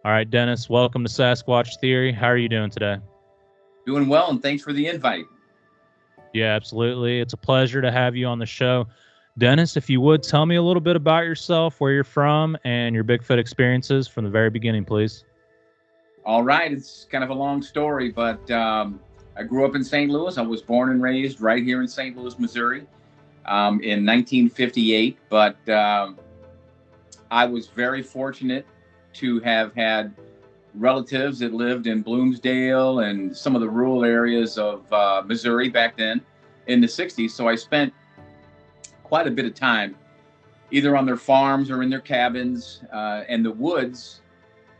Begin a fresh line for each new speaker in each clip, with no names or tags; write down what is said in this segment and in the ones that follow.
All right, Dennis, welcome to Sasquatch Theory. How are you doing today?
Doing well, and thanks for the invite.
Yeah, absolutely. It's a pleasure to have you on the show. Dennis, if you would tell me a little bit about yourself, where you're from, and your Bigfoot experiences from the very beginning, please.
All right, it's kind of a long story, but I grew up in St. Louis. I was born and raised right here in St. Louis, Missouri, in 1958. But I was very fortunate to have had relatives that lived in Bloomsdale and some of the rural areas of Missouri back then in the 60s. So I spent quite a bit of time either on their farms or in their cabins, and the woods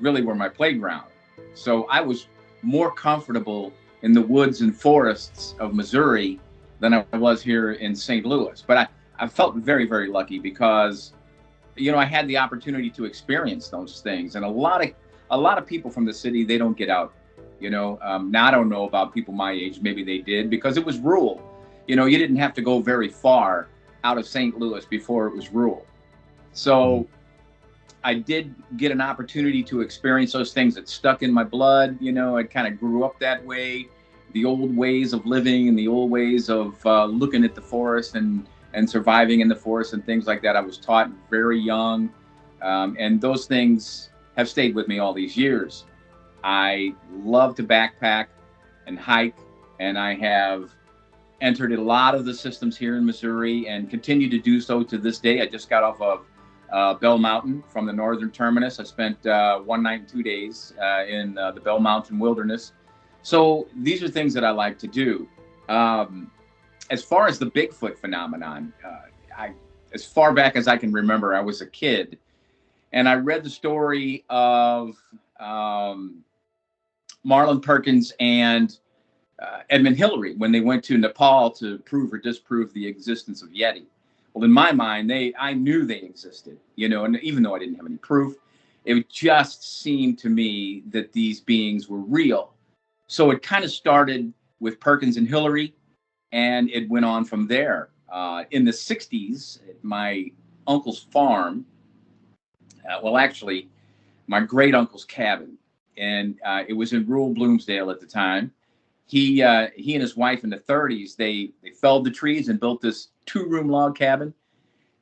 really were my playground. So I was more comfortable in the woods and forests of Missouri than I was here in St. Louis. But I felt very, very lucky because, I had the opportunity to experience those things. And a lot of people from the city, they don't get out. Now I don't know about people my age. Maybe they did because it was rural. You didn't have to go very far out of St. Louis before it was rural. So I did get an opportunity to experience those things that stuck in my blood. I kind of grew up that way, the old ways of living and the old ways of looking at the forest and surviving in the forest and things like that. I was taught very young, and those things have stayed with me all these years. I love to backpack and hike, and I have entered a lot of the systems here in Missouri and continue to do so to this day. I just got off of Bell Mountain from the northern terminus. I spent 1 night and 2 days in the Bell Mountain wilderness. So these are things that I like to do. As far as the Bigfoot phenomenon, as far back as I can remember, I was a kid, and I read the story of Marlon Perkins and Edmund Hillary when they went to Nepal to prove or disprove the existence of Yeti. Well, in my mind, I knew they existed, and even though I didn't have any proof, it just seemed to me that these beings were real. So it kind of started with Perkins and Hillary, and it went on from there. In the 60s, at my uncle's farm, actually, my great uncle's cabin, and it was in rural Bloomsdale at the time. He and his wife in the 30s, they felled the trees and built this 2-room log cabin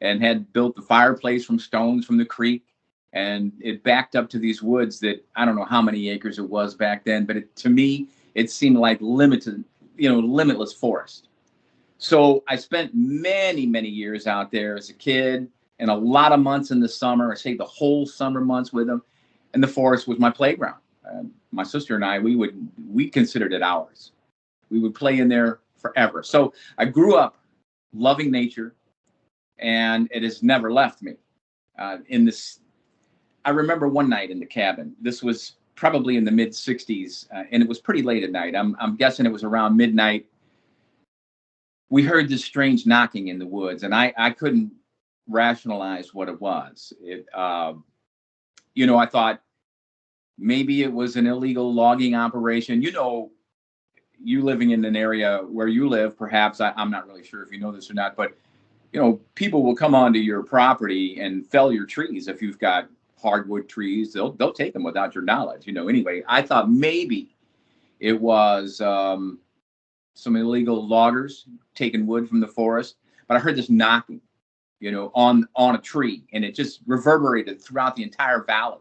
and had built the fireplace from stones from the creek. And it backed up to these woods that I don't know how many acres it was back then, but to me, it seemed like limitless forest. So I spent many, many years out there as a kid and a lot of months in the summer. I say the whole summer months with them. And the forest was my playground. My sister and I, we considered it ours. We would play in there forever. So I grew up loving nature, and it has never left me. I remember one night in the cabin. This was probably in the mid 60s, and it was pretty late at night. I'm guessing it was around midnight. We heard this strange knocking in the woods, and I couldn't rationalize what it was. I thought maybe it was an illegal logging operation. You living in an area where you live, perhaps, I'm not really sure if you know this or not, but, people will come onto your property and fell your trees. If you've got hardwood trees, they'll take them without your knowledge. Anyway, I thought maybe it was some illegal loggers taking wood from the forest, but I heard this knocking, on a tree, and it just reverberated throughout the entire valley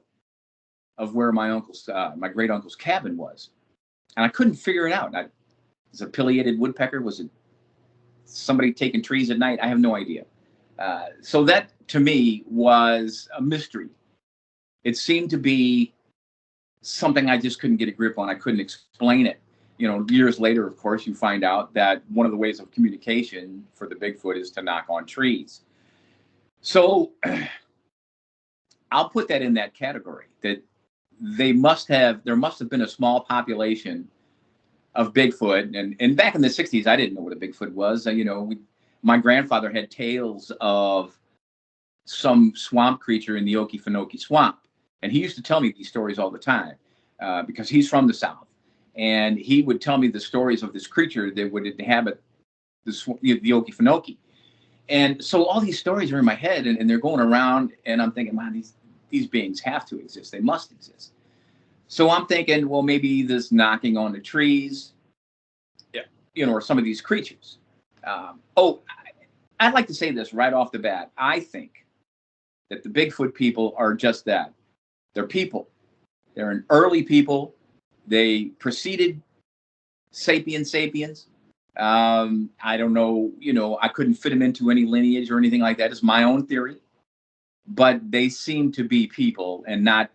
of where my great uncle's cabin was. And I couldn't figure it out. Was it a pileated woodpecker? Was it somebody taking trees at night? I have no idea. So that to me was a mystery. It seemed to be something I just couldn't get a grip on. I couldn't explain it. Years later, of course, you find out that one of the ways of communication for the Bigfoot is to knock on trees. So I'll put that in that category, that there must have been a small population of Bigfoot. And back in the 60s, I didn't know what a Bigfoot was. My grandfather had tales of some swamp creature in the Okefenokee swamp. And he used to tell me these stories all the time because he's from the South. And he would tell me the stories of this creature that would inhabit the Okefenokee. And so all these stories are in my head, and they're going around, and I'm thinking, wow, these beings have to exist. They must exist. So I'm thinking, well, maybe this knocking on the trees, or some of these creatures. I'd like to say this right off the bat. I think that the Bigfoot people are just that. They're people. They're an early people. They preceded sapiens. I don't know, I couldn't fit them into any lineage or anything like that. It's my own theory. But they seem to be people and not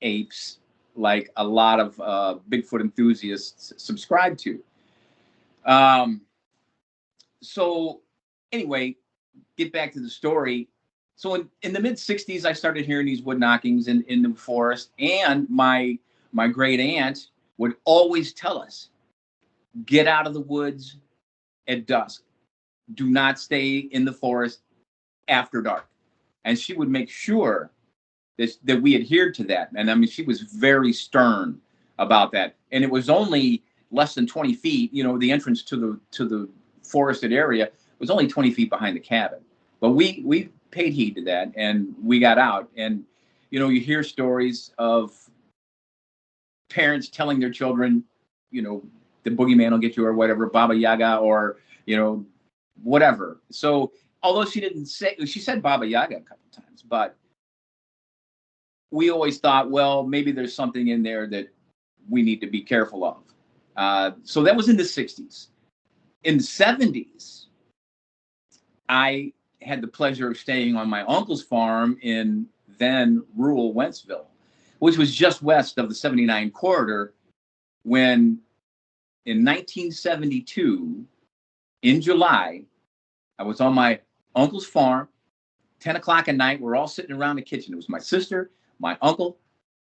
apes, like a lot of Bigfoot enthusiasts subscribe to. So anyway, get back to the story. So in the mid-'60s, I started hearing these wood knockings in the forest, and my great aunt would always tell us, get out of the woods at dusk. Do not stay in the forest after dark. And she would make sure that we adhered to that. And I mean, she was very stern about that. And it was only less than 20 feet, the entrance to the forested area was only 20 feet behind the cabin. But we paid heed to that, and we got out. And, you hear stories of parents telling their children, the boogeyman will get you, or whatever, Baba Yaga, or, whatever. So although she said Baba Yaga a couple times, but we always thought, well, maybe there's something in there that we need to be careful of. So that was in the 60s. In the 70s, I had the pleasure of staying on my uncle's farm in then rural Wentzville, which was just west of the 79 corridor, when in 1972, in July, I was on my uncle's farm, 10 o'clock at night. We're all sitting around the kitchen. It was my sister, my uncle,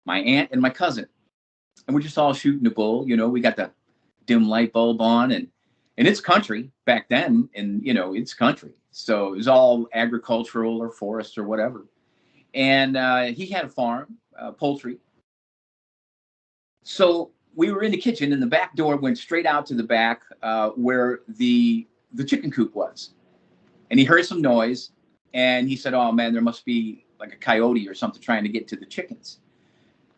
my aunt, and my cousin. And we're just all shooting the bull. We got the dim light bulb on, and it's country back then, and, it's country. So it was all agricultural or forest or whatever. And he had a farm, poultry. So we were in the kitchen, and the back door went straight out to the back where the chicken coop was. And he heard some noise, and he said, oh, man, there must be like a coyote or something trying to get to the chickens.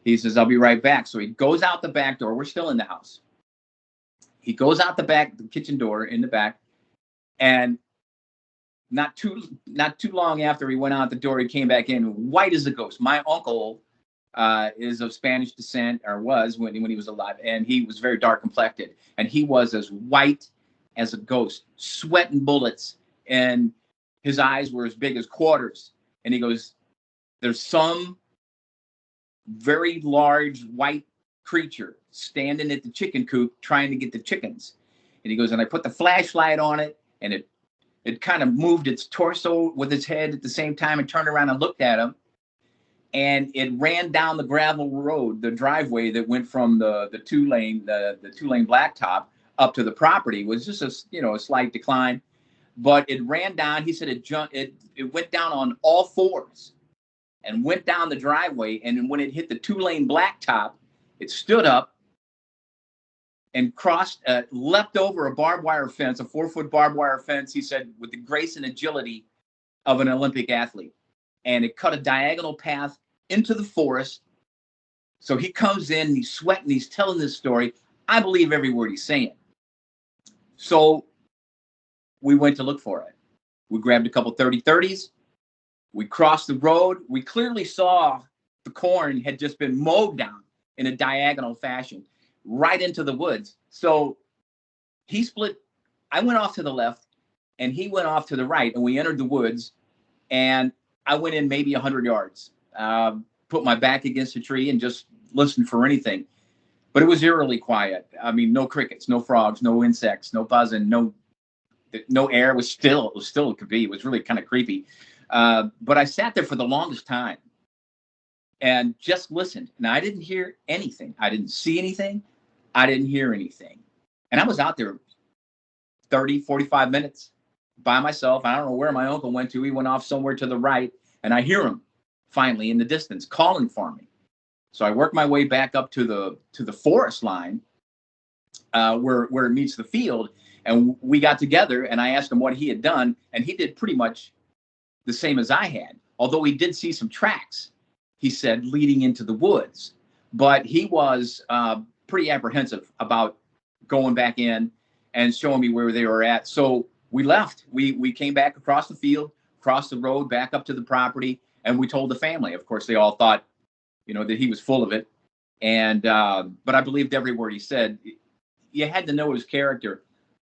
He says, I'll be right back. So he goes out the back door. We're still in the house. He goes out the back, the kitchen door in the back, and not too long after he went out the door, he came back in white as a ghost. My uncle is of Spanish descent, or was when he was alive, and he was very dark complected, and he was as white as a ghost, sweating bullets, and his eyes were as big as quarters. And he goes, there's some very large white creature standing at the chicken coop trying to get the chickens. And he goes, and I put the flashlight on it, and it kind of moved its torso with its head at the same time, and turned around and looked at him. And it ran down the gravel road, the driveway that went from the two-lane blacktop up to the property. It was just a slight decline, but it ran down. He said it went down on all fours and went down the driveway. And when it hit the two-lane blacktop, it stood up and leapt over a barbed wire fence, a 4-foot barbed wire fence, he said, with the grace and agility of an Olympic athlete. And it cut a diagonal path into the forest. So he comes in, and he's sweating, he's telling this story. I believe every word he's saying. So we went to look for it. We grabbed a couple 30-30s. We crossed the road. We clearly saw the corn had just been mowed down in a diagonal fashion right into the woods. So he split. I went off to the left, and he went off to the right, and we entered the woods. And I went in maybe 100 yards, put my back against a tree, and just listened for anything. But it was eerily quiet. I mean, no crickets, no frogs, no insects, no buzzing, no air. It was still. It was still it could be. It was really kind of creepy. But I sat there for the longest time and just listened. Now, I didn't hear anything. I didn't see anything. I didn't hear anything. And I was out there 30, 45 minutes by myself. I don't know where my uncle went to. He went off somewhere to the right, and I hear him finally in the distance calling for me. So I work my way back up to the forest line where it meets the field, and we got together, and I asked him what he had done, and he did pretty much the same as I had, although he did see some tracks. he said, leading into the woods. But he was pretty apprehensive about going back in and showing me where they were at. So we left. We came back across the field, across the road, back up to the property, and we told the family. Of course, they all thought, that he was full of it. And but I believed every word he said. You had to know his character.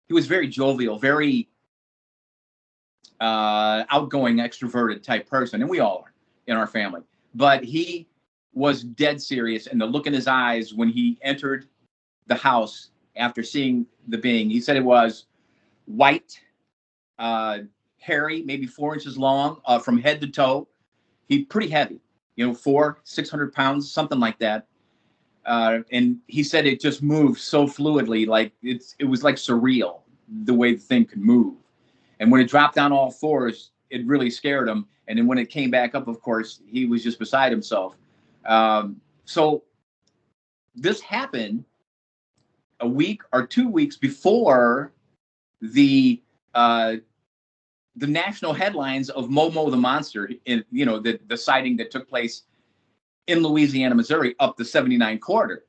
He was very jovial, very outgoing, extroverted type person, and we all are in our family. But he was dead serious, and the look in his eyes when he entered the house after seeing the being, he said it was white, hairy, maybe 4 inches long, from head to toe. He pretty heavy, 600 pounds, something like that. And he said it just moved so fluidly, like it was like surreal the way the thing could move. And when it dropped down all fours, it really scared him. And then when it came back up, of course, he was just beside himself. So this happened a week or 2 weeks before the national headlines of Momo the monster, the sighting that took place in Louisiana, Missouri, up the 79 corridor,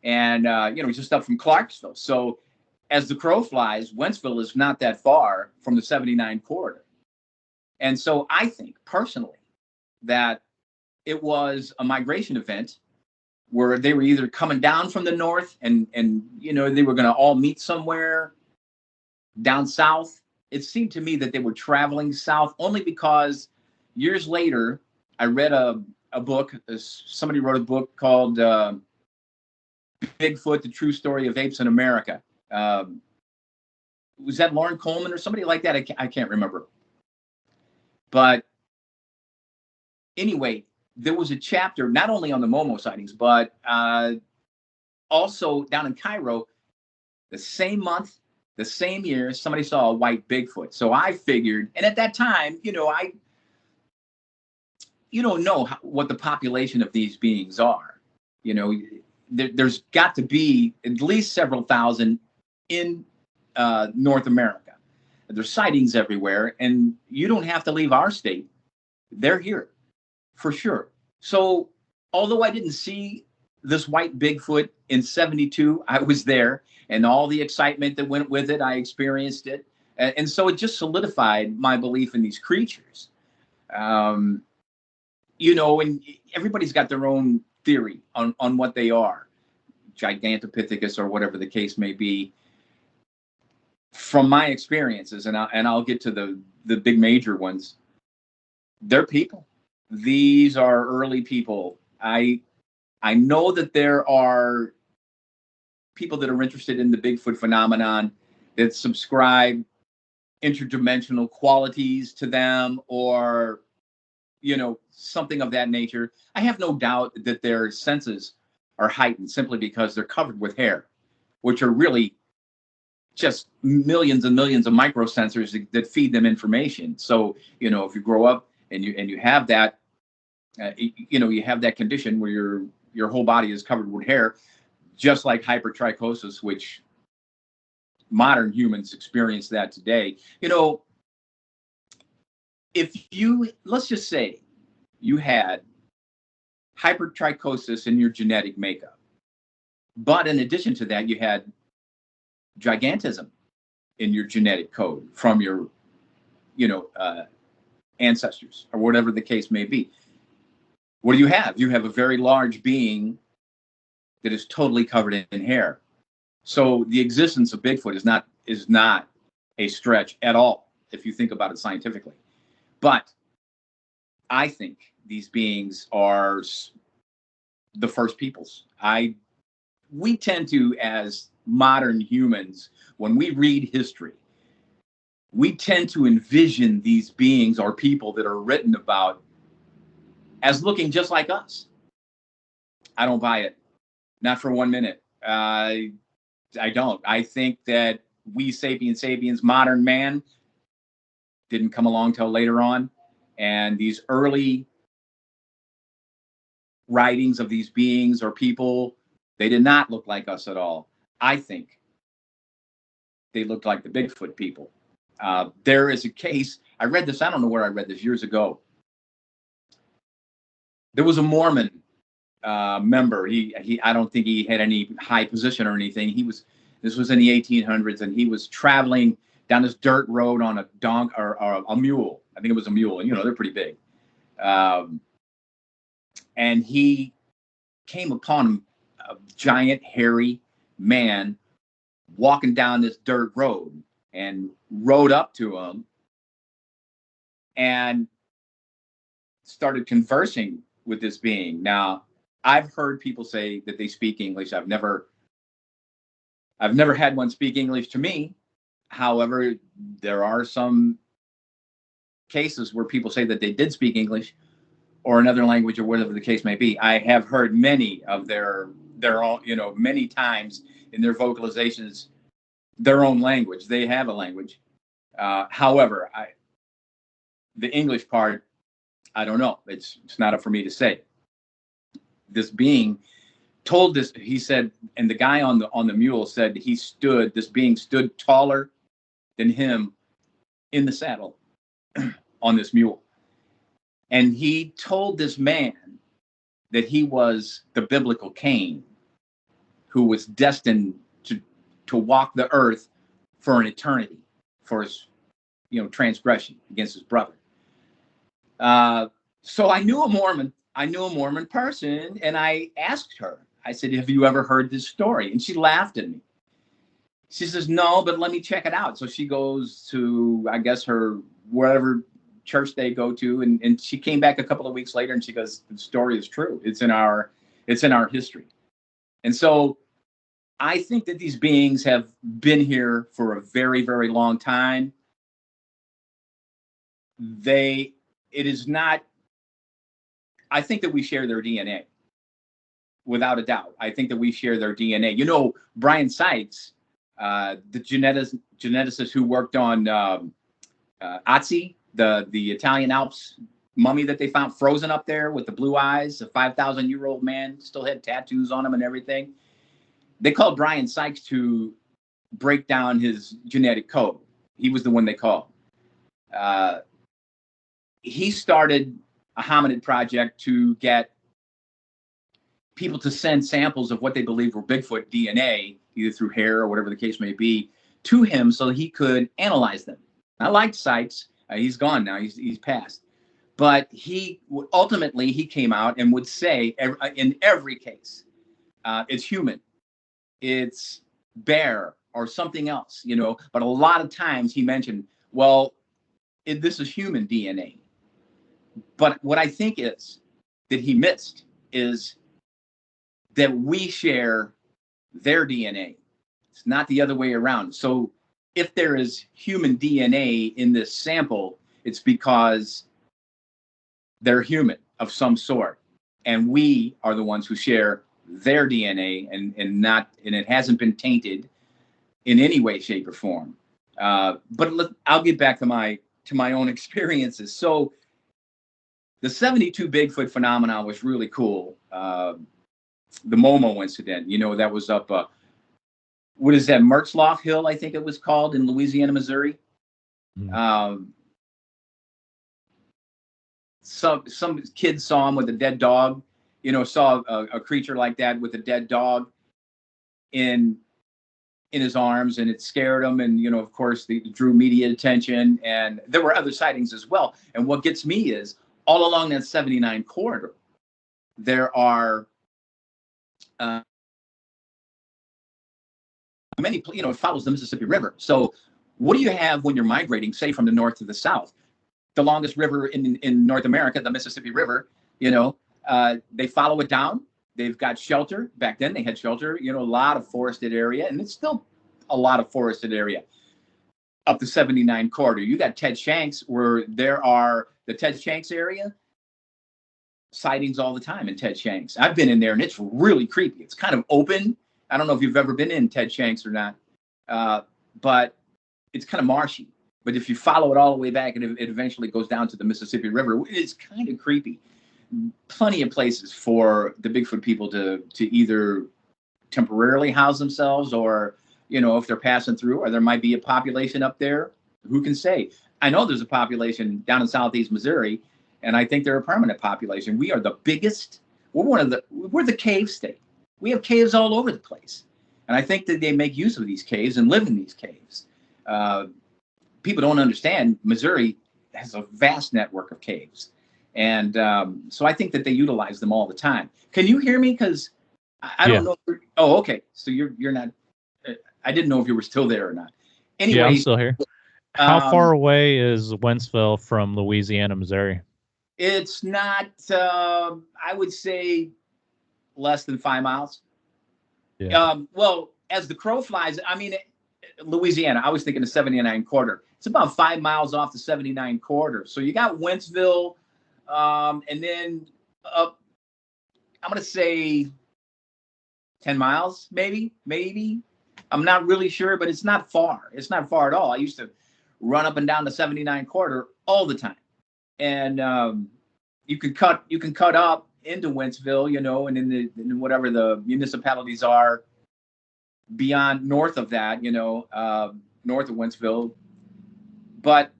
and just up from Clarksville. So as the crow flies, Wentzville is not that far from the 79 corridor. And so I think personally that it was a migration event where they were either coming down from the north and they were going to all meet somewhere down south. It seemed to me that they were traveling south only because years later I read a book. Somebody wrote a book called Bigfoot, The True Story of Apes in America. Was that Lauren Coleman or somebody like that? I can't remember. But anyway, there was a chapter not only on the Momo sightings, but also down in Cairo, the same month, the same year, somebody saw a white Bigfoot. So I figured, and at that time, you don't know what the population of these beings are. There's got to be at least several thousand in North America. There's sightings everywhere, and you don't have to leave our state. They're here for sure. So although I didn't see this white Bigfoot in 72, I was there, and all the excitement that went with it, I experienced it. And so it just solidified my belief in these creatures. And everybody's got their own theory on what they are, Gigantopithecus or whatever the case may be. From my experiences, and I'll get to the big major ones, they're people. These are early people. I know that there are people that are interested in the Bigfoot phenomenon that subscribe interdimensional qualities to them, or something of that nature. I have no doubt that their senses are heightened simply because they're covered with hair, which are really just millions and millions of microsensors that feed them information. So, if you grow up and you have that, you have that condition where your whole body is covered with hair, just like hypertrichosis, which modern humans experience that today. Let's just say you had hypertrichosis in your genetic makeup, but in addition to that, you had gigantism in your genetic code from your, ancestors, or whatever the case may be. What do you have? You have a very large being that is totally covered in hair. So the existence of Bigfoot is not a stretch at all, if you think about it scientifically. But I think these beings are the first peoples. We tend to, as modern humans, when we read history, we tend to envision these beings or people that are written about as looking just like us. I don't buy it. Not for 1 minute. I don't. I think that we sapiens, modern man, didn't come along till later on. And these early writings of these beings or people, they did not look like us at all. I think they looked like the Bigfoot people. There is a case, I read this, I don't know where I read this, years ago. there was a Mormon member. I don't think he had any high position or anything. This was in the 1800s, and he was traveling down this dirt road on a or a mule. I think it was a mule. You know, they're pretty big. And he came upon a giant, hairy man walking down this dirt road, and rode up to him and started conversing with this being. Now, I've heard people say that they speak English. I've never had one speak English to me. However, there are some cases where people say that they did speak English or another language or whatever the case may be. I have heard many of their own, you know, many times in their vocalizations, their own language. They have a language. However, the English part, I don't know. It's not up for me to say. This being told this, he said, and the guy on the mule said this being stood taller than him in the saddle on this mule. And he told this man that he was the biblical Cain, who was destined to walk the earth for an eternity, for his, you know, transgression against his brother. So I knew a Mormon person, and I asked her, I said, have you ever heard this story? And she laughed at me. She says, no, but let me check it out. So she goes to, I guess, her wherever church they go to, and she came back a couple of weeks later, and she goes, the story is true. It's in our history. And so I think that these beings have been here for a very, very long time. I think that we share their DNA, without a doubt. I think that we share their DNA. You know, Brian Sykes, the geneticist who worked on Otzi, the Italian Alps mummy that they found frozen up there with the blue eyes, a 5,000-year-old man, still had tattoos on him and everything. They called Brian Sykes to break down his genetic code. He was the one they called. He started a hominid project to get people to send samples of what they believed were Bigfoot DNA, either through hair or whatever the case may be, to him so he could analyze them. I liked Sykes. He's gone now. He's passed. But ultimately he came out and would say in every case, it's human, it's bear or something else, you know. But a lot of times he mentioned, well, this is human DNA. But what I think is that he missed is that we share their DNA. It's not the other way around. So if there is human DNA in this sample, it's because they're human of some sort. And we are the ones who share their DNA, and it hasn't been tainted in any way, shape, or form. But I'll get back to my own experiences. So the 72 Bigfoot phenomenon was really cool. The Momo incident, you know, that was up, what is that, Mertzloff Hill, I think it was called, in Louisiana, Missouri. Some kids saw him with a dead dog, you know, saw a creature like that with a dead dog in his arms, and it scared him. And, you know, of course, it drew media attention, and there were other sightings as well. And what gets me is all along that 79 corridor, there are many, you know, it follows the Mississippi River. So what do you have when you're migrating, say, from the north to the south? The longest river in North America, the Mississippi River, you know, they follow it down. They've got shelter. Back then they had shelter, you know, a lot of forested area, and it's still a lot of forested area up the 79 corridor. You got Ted Shanks, where there are the Ted Shanks area, sightings all the time in Ted Shanks. I've been in there, and it's really creepy. It's kind of open. I don't know if you've ever been in Ted Shanks or not, but it's kind of marshy. But if you follow it all the way back, it eventually goes down to the Mississippi River. It's kind of creepy. Plenty of places for the Bigfoot people to either temporarily house themselves, or, you know, if they're passing through, or there might be a population up there. Who can say? I know there's a population down in southeast Missouri, and I think they're a permanent population. We are the biggest. We're the cave state. We have caves all over the place, and I think that they make use of these caves and live in these caves. People don't understand Missouri has a vast network of caves, and so I think that they utilize them all the time. Can you hear me? Because I don't know. Oh, okay. So you're not. I didn't know if you were still there or not. Anyway,
yeah, I'm still here. How far away is Wentzville from Louisiana, Missouri?
It's not. I would say less than 5 miles.
Yeah.
Well, as the crow flies, I mean, Louisiana. I was thinking the 79 quarter. It's about 5 miles off the 79 quarter. So you got Wentzville, and then up. I'm gonna say 10 miles, maybe. I'm not really sure, but it's not far. It's not far at all. I used to run up and down the 79 quarter all the time, and you can cut up into Wentzville, you know, and in whatever the municipalities are beyond north of that, you know, north of Wentzville. But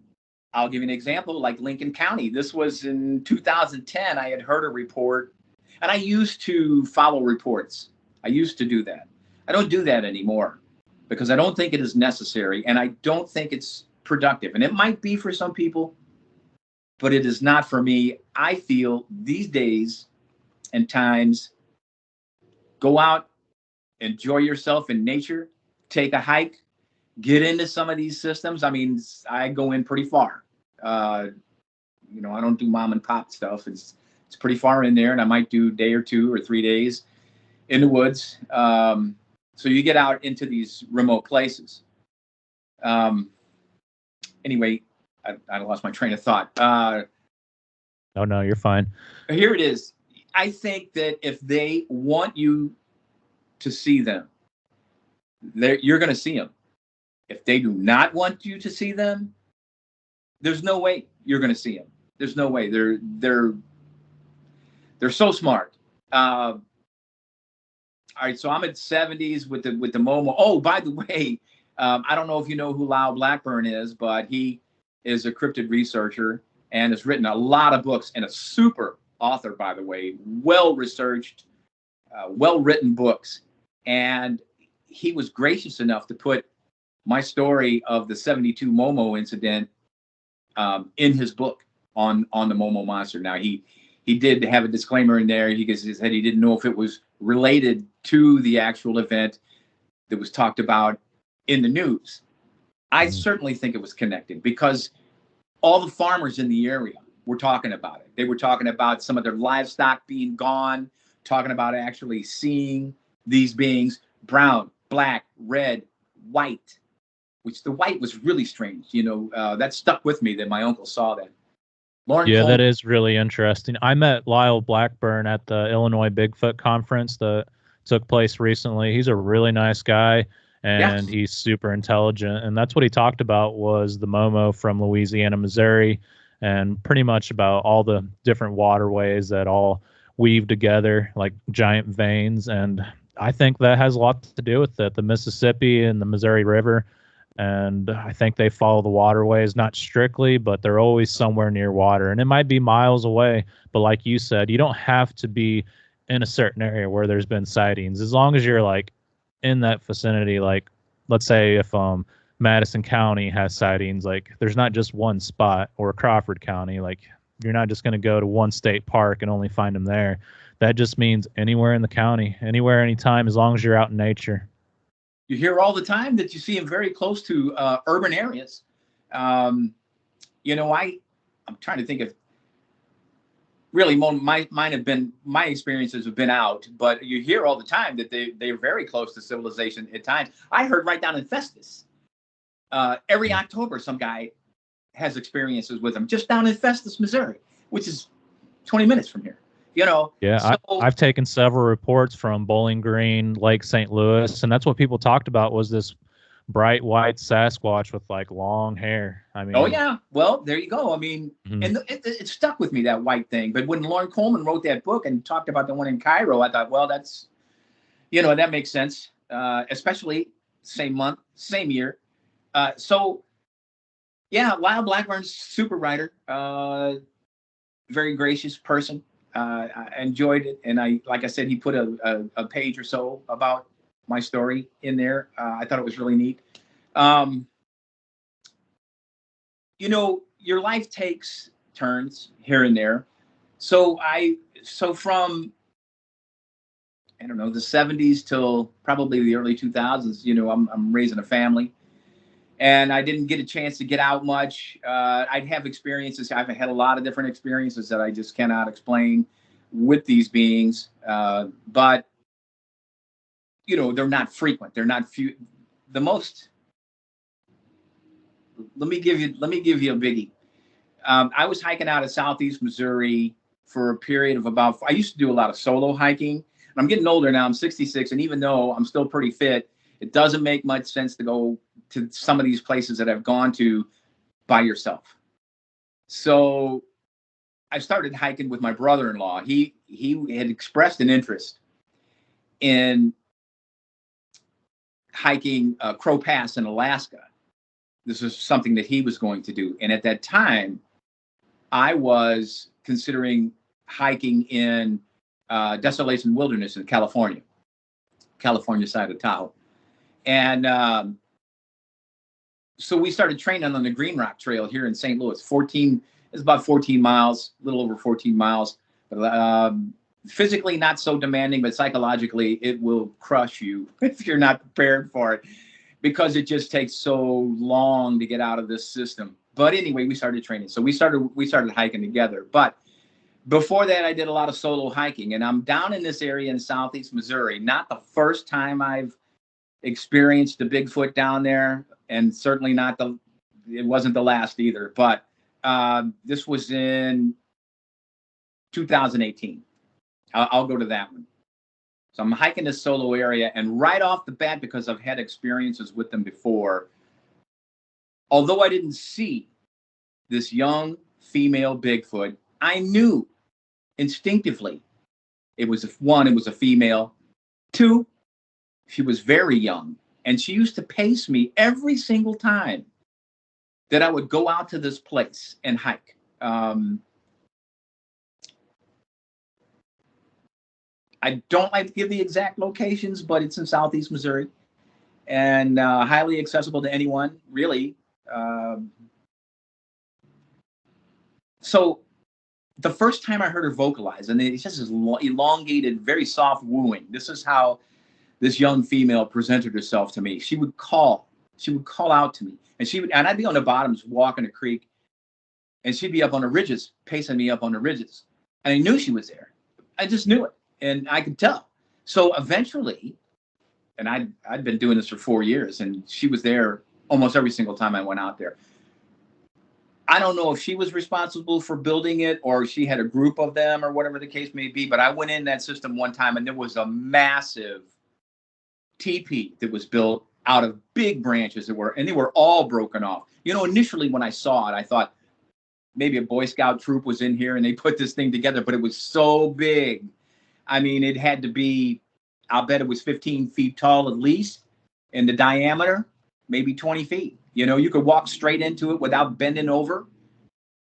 I'll give you an example, like Lincoln County. This was in 2010. I had heard a report, and I used to follow reports. I used to do that. I don't do that anymore because I don't think it is necessary, and I don't think it's productive. And it might be for some people, but it is not for me. I feel these days and times, go out, enjoy yourself in nature, take a hike, get into some of these systems. I mean, I go in pretty far. You know, I don't do mom and pop stuff. It's pretty far in there, and I might do a day or 2 or 3 days in the woods. So you get out into these remote places. Anyway, I lost my train of thought.
Oh, no, you're fine.
Here it is. I think that if they want you to see them, you're going to see them. If they do not want you to see them, there's no way you're going to see them. There's no way. They're so smart. All right, so I'm at 70s with the Momo. Oh, by the way, I don't know if you know who Lyle Blackburn is, but he is a cryptid researcher and has written a lot of books, and a super author, by the way, well-researched, well-written books. And he was gracious enough to put my story of the 72 Momo incident in his book on the Momo monster. Now, he did have a disclaimer in there. He said he didn't know if it was related to the actual event that was talked about in the news. I certainly think it was connected because all the farmers in the area were talking about it. They were talking about some of their livestock being gone, talking about actually seeing these beings, brown, black, red, white, which the white was really strange. You know, that stuck with me that my uncle saw that.
Lauren Coleman, that is really interesting. I met Lyle Blackburn at the Illinois Bigfoot conference that took place recently. He's a really nice guy, and he's super intelligent. And that's what he talked about was the Momo from Louisiana, Missouri, and pretty much about all the different waterways that all weave together like giant veins. And I think that has a lot to do with it, the Mississippi and the Missouri River. And I think they follow the waterways, not strictly, but they're always somewhere near water. And it might be miles away, but like you said, you don't have to be in a certain area where there's been sightings. As long as you're like in that vicinity, like let's say if Madison County has sightings, like there's not just one spot, or Crawford County, like you're not just going to go to one state park and only find them there. That just means anywhere in the county, anywhere, anytime, as long as you're out in nature.
You hear all the time that you see them very close to urban areas. You know, I'm trying to think of really my experiences have been out, but you hear all the time that they're very close to civilization at times. I heard right down in Festus, every October, some guy has experiences with them just down in Festus, Missouri, which is 20 minutes from here. You know,
yeah, so, I've taken several reports from Bowling Green, Lake St. Louis, and that's what people talked about was this bright white Sasquatch with like long hair. I mean,
oh yeah, well there you go. I mean, and it stuck with me, that white thing. But when Lauren Coleman wrote that book and talked about the one in Cairo, I thought, well, that's, you know, that makes sense, especially same month, same year. So yeah, Lyle Blackburn's super writer. very gracious person. I enjoyed it, and like I said, he put a page or so about my story in there. I thought it was really neat. You know, your life takes turns here and there. So from, I don't know, the 70s till probably the early 2000s, you know, I'm raising a family, and I didn't get a chance to get out much. I'd have experiences. I've had a lot of different experiences that I just cannot explain with these beings. But, you know, they're not frequent. They're not few. The most, let me give you a biggie. I was hiking out of Southeast Missouri for a period of about, I used to do a lot of solo hiking. And I'm getting older now. I'm 66. And even though I'm still pretty fit, it doesn't make much sense to go to some of these places that I've gone to by yourself. So I started hiking with my brother-in-law. He had expressed an interest in hiking Crow Pass in Alaska. This is something that he was going to do. And at that time, I was considering hiking in Desolation Wilderness in California side of Tahoe. And so we started training on the Green Rock Trail here in St. Louis. It's about 14 miles, a little over 14 miles. But, physically not so demanding, but psychologically it will crush you if you're not prepared for it, because it just takes so long to get out of this system. But anyway, we started training. So we started hiking together. But before that, I did a lot of solo hiking, and I'm down in this area in Southeast Missouri. Not the first time I've experienced the Bigfoot down there, and certainly it wasn't the last either. But this was in 2018. I'll go to that one. So I'm hiking this solo area, and right off the bat, because I've had experiences with them before, although I didn't see this young female Bigfoot, I knew instinctively it was a female. Two, she was very young, and she used to pace me every single time that I would go out to this place and hike. I don't like to give the exact locations, but it's in Southeast Missouri, and highly accessible to anyone, really. So the first time I heard her vocalize, and it's just this elongated, very soft wooing. This is how this young female presented herself to me. She would call out to me, and I'd be on the bottoms walking a creek, and she'd be up on the ridges, pacing me up on the ridges. And I knew she was there. I just knew it. And I could tell. So eventually, and I'd been doing this for 4 years, and she was there almost every single time I went out there. I don't know if she was responsible for building it, or she had a group of them, or whatever the case may be. But I went in that system one time, and there was a massive teepee that was built out of big branches they were all broken off. You know, initially when I saw it, I thought maybe a Boy Scout troop was in here and they put this thing together, but it was so big. I mean, it had to be, I'll bet it was 15 feet tall at least, and the diameter, maybe 20 feet. You know, you could walk straight into it without bending over,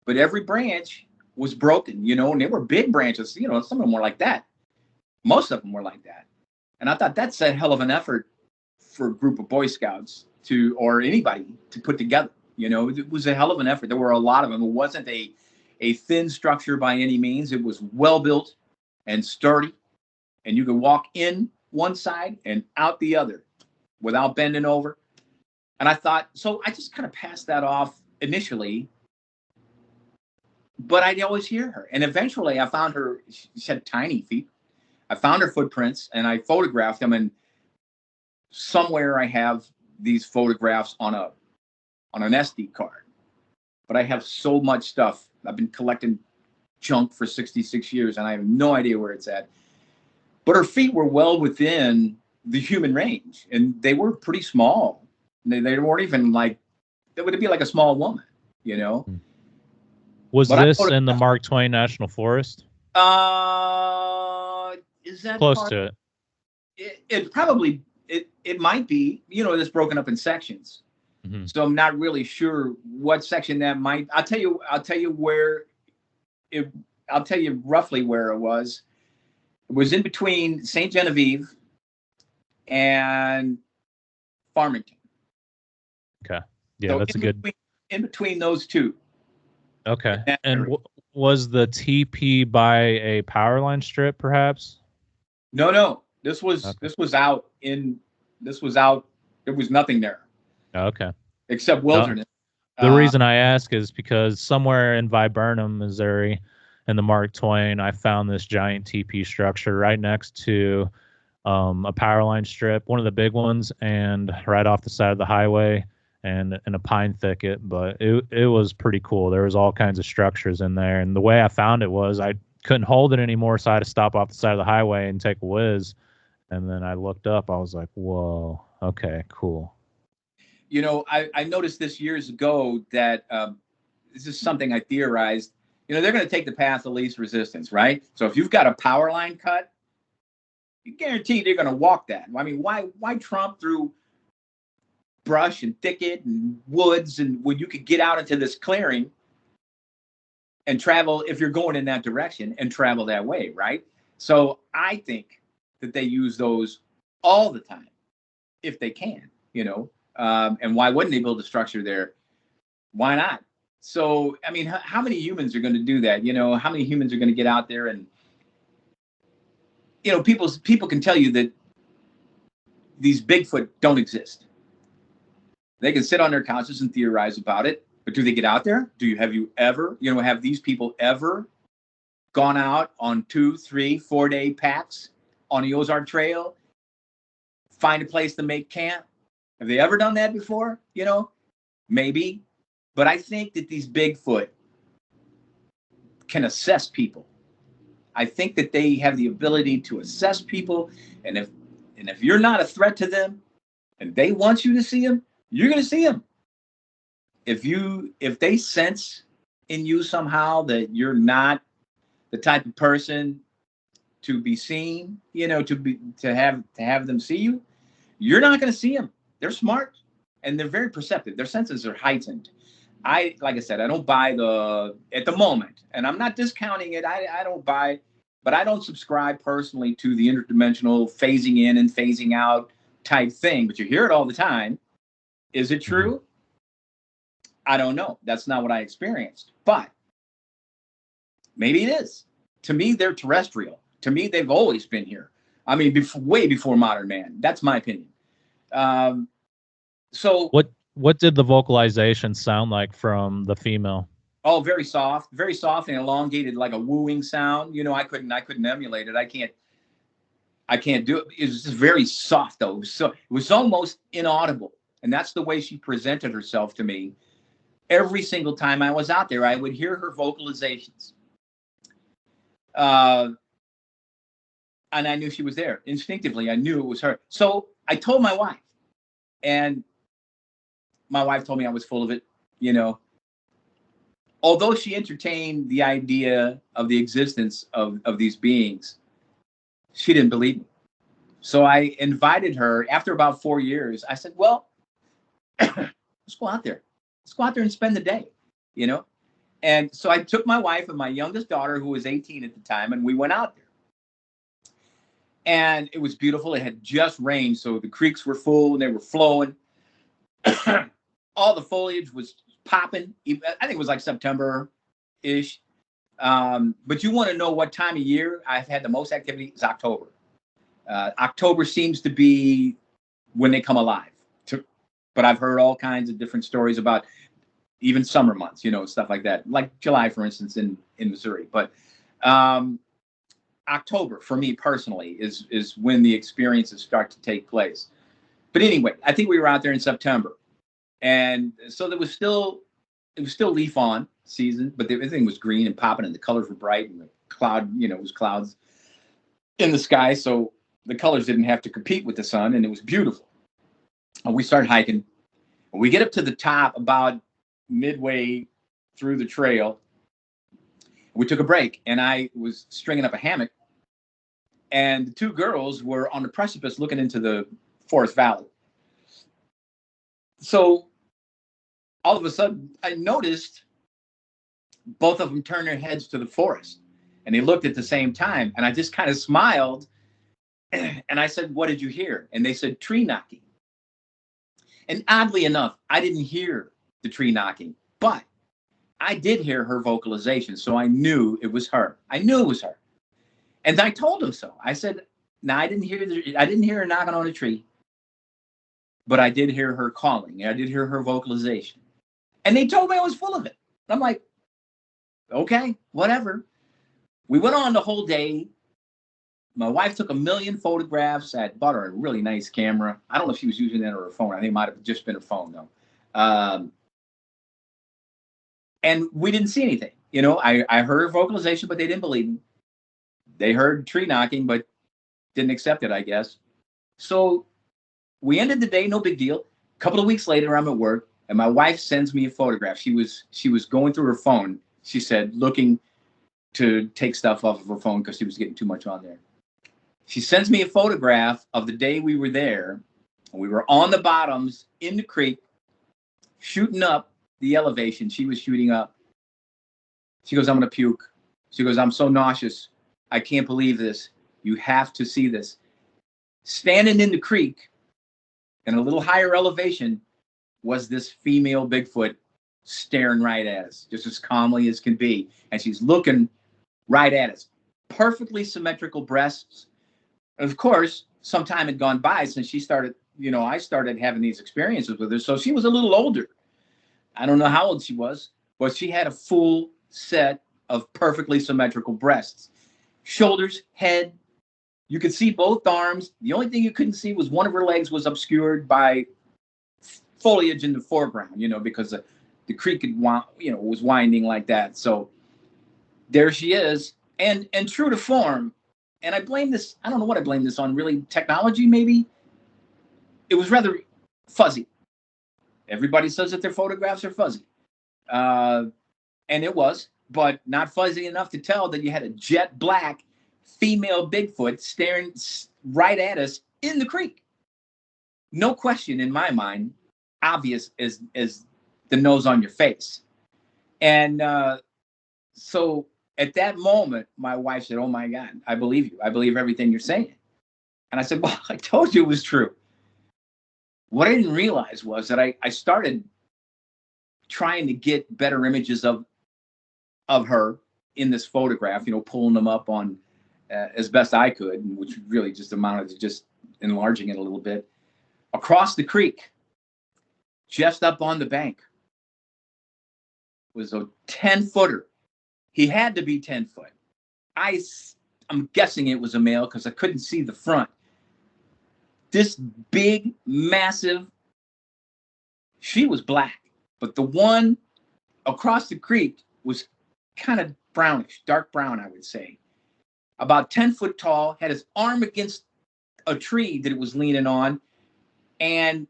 but every branch was broken, you know, and they were big branches. You know, some of them were like that. Most of them were like that. And I thought that's a hell of an effort for a group of Boy Scouts or anybody to put together. You know, it was a hell of an effort. There were a lot of them. It wasn't a thin structure by any means. It was well built and sturdy, and you could walk in one side and out the other without bending over. And I thought, so I just kind of passed that off initially, but I'd always hear her. And eventually I found her, she had tiny feet. I found her footprints and I photographed them, and somewhere I have these photographs on an SD card. But I have so much stuff. I've been collecting junk for 66 years, and I have no idea where it's at. But her feet were well within the human range, and they were pretty small. They weren't even like, it would be like a small woman, you know?
Was this in the Mark Twain National Forest?
Is that
close to
it? It probably, it might be, you know, it's broken up in sections. Mm-hmm. So I'm not really sure what section that might. I'll tell you where I'll tell you roughly where it was. It was in between St. Genevieve and Farmington.
Okay. Yeah,
So
that's a good.
In between those two.
Okay. And was the TP by a power line strip, perhaps?
No. This was out. There was nothing there.
Okay.
Except wilderness.
The reason I ask is because somewhere in Viburnum, Missouri, in the Mark Twain, I found this giant TP structure right next to a power line strip, one of the big ones, and right off the side of the highway, and in a pine thicket. But it was pretty cool. There was all kinds of structures in there, and the way I found it was I couldn't hold it anymore, so I had to stop off the side of the highway and take a whiz. And then I looked up. I was like, "Whoa, okay, cool."
You know, I noticed this years ago that this is something I theorized. You know, they're going to take the path of least resistance, right? So if you've got a power line cut, you guarantee they're going to walk that. I mean, why tromp through brush and thicket and woods and when you could get out into this clearing and travel, if you're going in that direction, and travel that way, right? So I think that they use those all the time if they can, you know. And why wouldn't they build a structure there? Why not? So, I mean, how many humans are going to do that? You know, how many humans are going to get out there and, you know, people can tell you that these Bigfoot don't exist. They can sit on their couches and theorize about it, but do they get out there? Have you ever, you know, have these people ever gone out on 2, 3, 4 day packs on the Ozark Trail, find a place to make camp? Have they ever done that before? You know, maybe. But I think that these Bigfoot can assess people. I think that they have the ability to assess people. And if you're not a threat to them and they want you to see them, you're going to see them. If they sense in you somehow that you're not the type of person to be seen, you know, to have them see you, you're not going to see them. They're smart and they're very perceptive. Their senses are heightened. Like I said, I don't buy at the moment, and I'm not discounting it. I don't buy, but I don't subscribe personally to the interdimensional phasing in and phasing out type thing. But you hear it all the time. Is it true? I don't know. That's not what I experienced, but maybe it is. To me, they're terrestrial. To me, they've always been here. I mean, way before modern man. That's my opinion. So
what did the vocalization sound like from the female?
Oh, very soft and elongated, like a wooing sound. You know, I couldn't emulate it. I can't do it. It was just very soft though. So it was almost inaudible. And that's the way she presented herself to me. Every single time I was out there, I would hear her vocalizations. And I knew she was there. Instinctively, I knew it was her. So I told my wife. And my wife told me I was full of it, you know. Although she entertained the idea of the existence of these beings, she didn't believe me. So I invited her after about 4 years. I said, well, let's go out there. Let's go out there and spend the day, you know. And so I took my wife and my youngest daughter, who was 18 at the time, and we went out there. And it was beautiful. It had just rained, so the creeks were full and they were flowing. All the foliage was popping. I think it was like September-ish. But you want to know what time of year I've had the most activity? It's October. October seems to be when they come alive. But I've heard all kinds of different stories about even summer months, you know, stuff like that. Like July, for instance, in Missouri. But October, for me personally, is when the experiences start to take place. But anyway, I think we were out there in September. And so it was still leaf on season, but everything was green and popping and the colors were bright and the cloud, you know, it was clouds in the sky. So the colors didn't have to compete with the sun and it was beautiful. And we started hiking. We get up to the top about midway through the trail. We took a break and I was stringing up a hammock and the two girls were on the precipice looking into the forest valley. So all of a sudden I noticed both of them turn their heads to the forest. And they looked at the same time. And I just kind of smiled. And I said, what did you hear? And they said, tree knocking. And oddly enough, I didn't hear the tree knocking, but I did hear her vocalization. So I knew it was her. I knew it was her. And I told them so. I said, no, I didn't hear her knocking on a tree, but I did hear her calling. I did hear her vocalization. And they told me I was full of it. I'm like, okay, whatever. We went on the whole day. My wife took 1 million photographs. I bought her a really nice camera. I don't know if she was using that or her phone. I think it might have just been her phone, though. And we didn't see anything. You know, I heard her vocalization, but they didn't believe me. They heard tree knocking, but didn't accept it, I guess. So we ended the day, no big deal. A couple of weeks later, I'm at work, and my wife sends me a photograph. She was going through her phone, she said, looking to take stuff off of her phone because she was getting too much on there. She sends me a photograph of the day we were there. And we were on the bottoms in the creek, shooting up the elevation. She was shooting up. She goes, I'm going to puke. She goes, I'm so nauseous. I can't believe this. You have to see this. Standing in the creek in a little higher elevation was this female Bigfoot staring right at us, just as calmly as can be. And she's looking right at us. Perfectly symmetrical breasts. Of course, some time had gone by since she started, I started having these experiences with her. So she was a little older. I don't know how old she was, but she had a full set of perfectly symmetrical breasts. Shoulders, head. You could see both arms. The only thing you couldn't see was one of her legs was obscured by foliage in the foreground, because the creek was winding like that. So there she is. And true to form, and I blame this, I don't know what I blame this on, really, technology maybe? It was rather fuzzy. Everybody says that their photographs are fuzzy. And it was, but not fuzzy enough to tell that you had a jet black female Bigfoot staring right at us in the creek. No question in my mind, obvious as the nose on your face. And so at that moment, my wife said, oh my God, I believe you. I believe everything you're saying. And I said, well, I told you it was true. What I didn't realize was that I started trying to get better images of her in this photograph, pulling them up on as best I could, which really just amounted to just enlarging it a little bit. Across the creek, just up on the bank, was a 10-footer. He had to be 10 foot. I'm guessing it was a male because I couldn't see the front. This big, massive, she was black, but the one across the creek was kind of brownish, dark brown, I would say. About 10 foot tall, had his arm against a tree that it was leaning on. And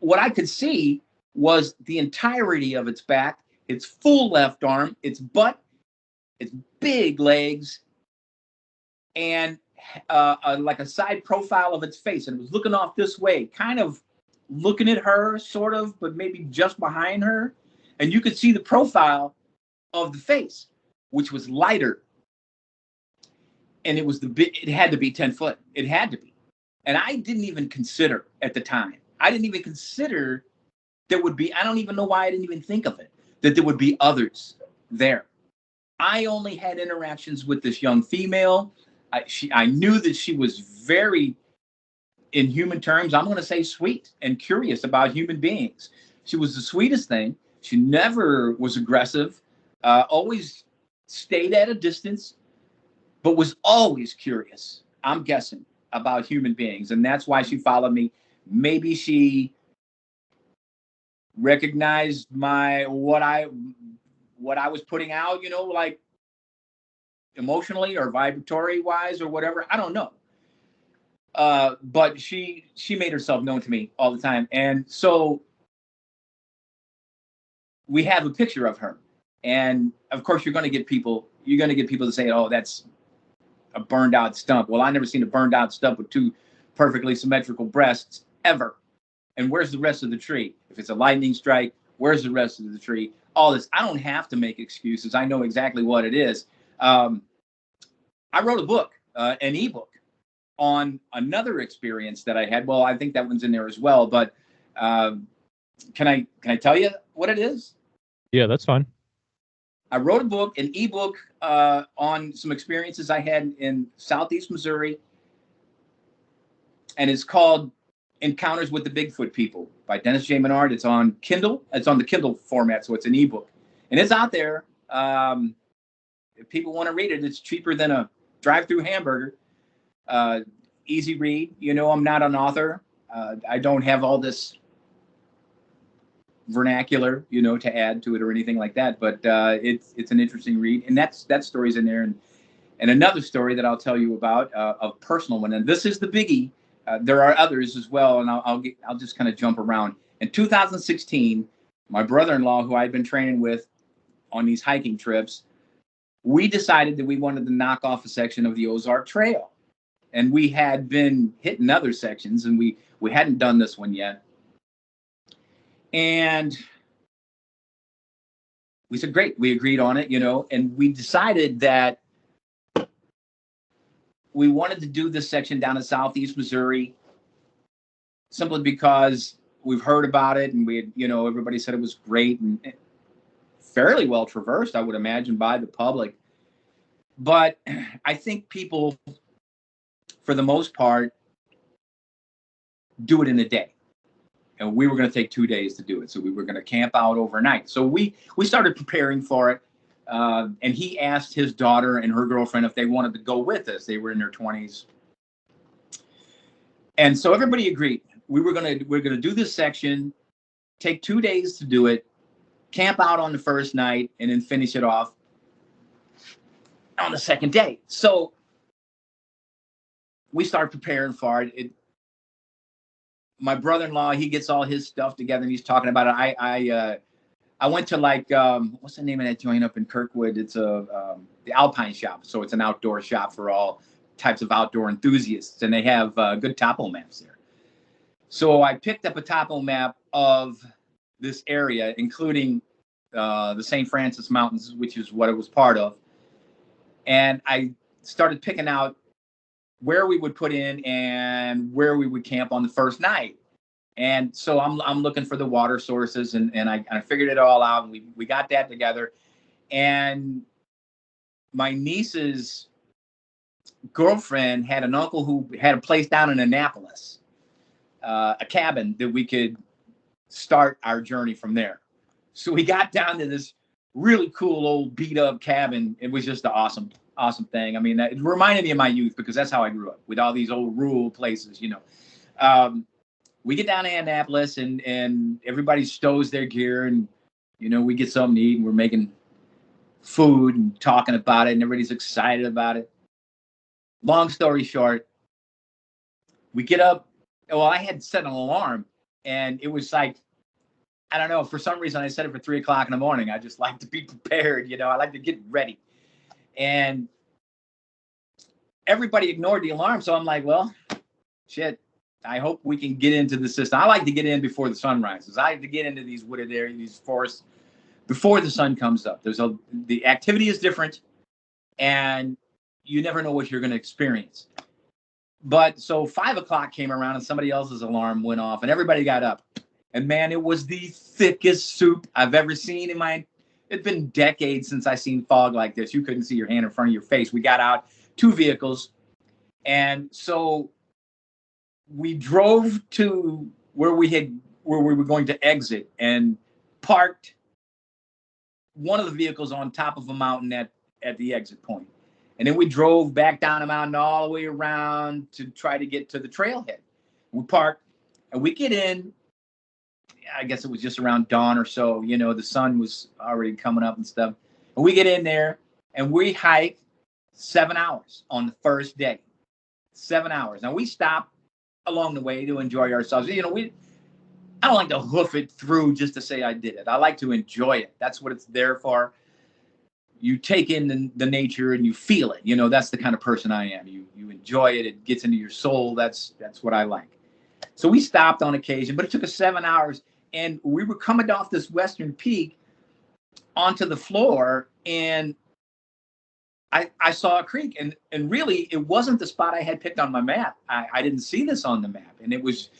what I could see was the entirety of its back, its full left arm, its butt, its big legs, and like a side profile of its face. And it was looking off this way, kind of looking at her, sort of, but maybe just behind her. And you could see the profile of the face, which was lighter. And it had to be 10 foot. It had to be. And I didn't even consider at the time. I didn't even consider there would be, I don't even know why I didn't even think of it, that there would be others there. I only had interactions with this young female. I knew that she was very, in human terms, I'm going to say sweet and curious about human beings. She was the sweetest thing. She never was aggressive, always stayed at a distance, but was always curious, I'm guessing, about human beings. And that's why she followed me. Maybe she recognized what I was putting out, like emotionally or vibratory wise or whatever. I don't know. But she made herself known to me all the time. And so we have a picture of her. And of course you're going to get people to say, oh, that's a burned out stump. Well, I never seen a burned out stump with two perfectly symmetrical breasts ever. And where's the rest of the tree? If it's a lightning strike, where's the rest of the tree? All this. I don't have to make excuses. I know exactly what it is. I wrote a book, an ebook, on another experience that I had. Well, I think that one's in there as well. But can I tell you what it is?
Yeah, that's fine.
I wrote a book, an ebook, on some experiences I had in Southeast Missouri, and it's called Encounters with the Bigfoot People by Dennis J. Menard. It's on Kindle. It's on the Kindle format, so it's an ebook, and it's out there. If people want to read it, it's cheaper than a drive-through hamburger. Easy read. You know, I'm not an author. I don't have all this vernacular, you know, to add to it or anything like that. But it's an interesting read, and that story's in there. And another story that I'll tell you about, a personal one, and this is the biggie. There are others as well, and I'll just kind of jump around. In 2016, my brother-in-law, who I'd been training with on these hiking trips, we decided that we wanted to knock off a section of the Ozark Trail. And we had been hitting other sections, and we hadn't done this one yet. And we said, great, we agreed on it, you know, and we decided that we wanted to do this section down in Southeast Missouri simply because we've heard about it, and we had, you know, everybody said it was great and fairly well traversed, I would imagine, by the public. But I think people, for the most part, do it in a day. And we were going to take 2 days to do it. So we were going to camp out overnight. So we started preparing for it. And he asked his daughter and her girlfriend if they wanted to go with us. They were in their 20s. And so everybody agreed. We're going to do this section, take 2 days to do it, camp out on the first night, and then finish it off on the second day. So we start preparing for it. My brother-in-law, he gets all his stuff together, and he's talking about it. I went to, like, what's the name of that joint up in Kirkwood? It's the Alpine Shop. So it's an outdoor shop for all types of outdoor enthusiasts, and they have good topo maps there. So I picked up a topo map of this area, including the St. Francis Mountains, which is what it was part of. And I started picking out where we would put in and where we would camp on the first night. And so I'm looking for the water sources, and I figured it all out, and we got that together. And my niece's girlfriend had an uncle who had a place down in Annapolis, a cabin that we could start our journey from there. So we got down to this really cool old beat up cabin. It was just an awesome thing. I mean, it reminded me of my youth, because that's how I grew up, with all these old rural places, you know. We get down to Annapolis, and everybody stows their gear, and, you know, we get something to eat, and we're making food and talking about it, and everybody's excited about it. Long story short, we get up. Well, I had set an alarm, and it was like, I don't know, for some reason I set it for 3 o'clock in the morning. I just like to be prepared, you know, I like to get ready. And everybody ignored the alarm. So I'm like, well, shit, I hope we can get into the system. I like to get in before the sun rises. I like to get into these wooded areas, these forests, before the sun comes up. The activity is different, and you never know what you're going to experience. But so 5 o'clock came around, and somebody else's alarm went off, and everybody got up. And man, it was the thickest soup I've ever seen in my. It's been decades since I seen fog like this. You couldn't see your hand in front of your face. We got out 2 vehicles, and so we drove to where we were going to exit, and parked one of the vehicles on top of a mountain at the exit point. And then we drove back down the mountain all the way around to try to get to the trailhead. We parked, and we get in. I guess it was just around dawn or so. You know, the sun was already coming up and stuff. And we get in there, and we hike 7 hours on the first day. 7 hours. Now, we stopped along the way to enjoy ourselves. You know, I don't like to hoof it through just to say I did it. I like to enjoy it. That's what it's there for. You take in the nature and you feel it. You know, that's the kind of person I am. You enjoy it. It gets into your soul. That's what I like. So we stopped on occasion, but it took us 7 hours. And we were coming off this western peak onto the floor, and I saw a creek, and really it wasn't the spot I had picked on my map. I didn't see this on the map, and it was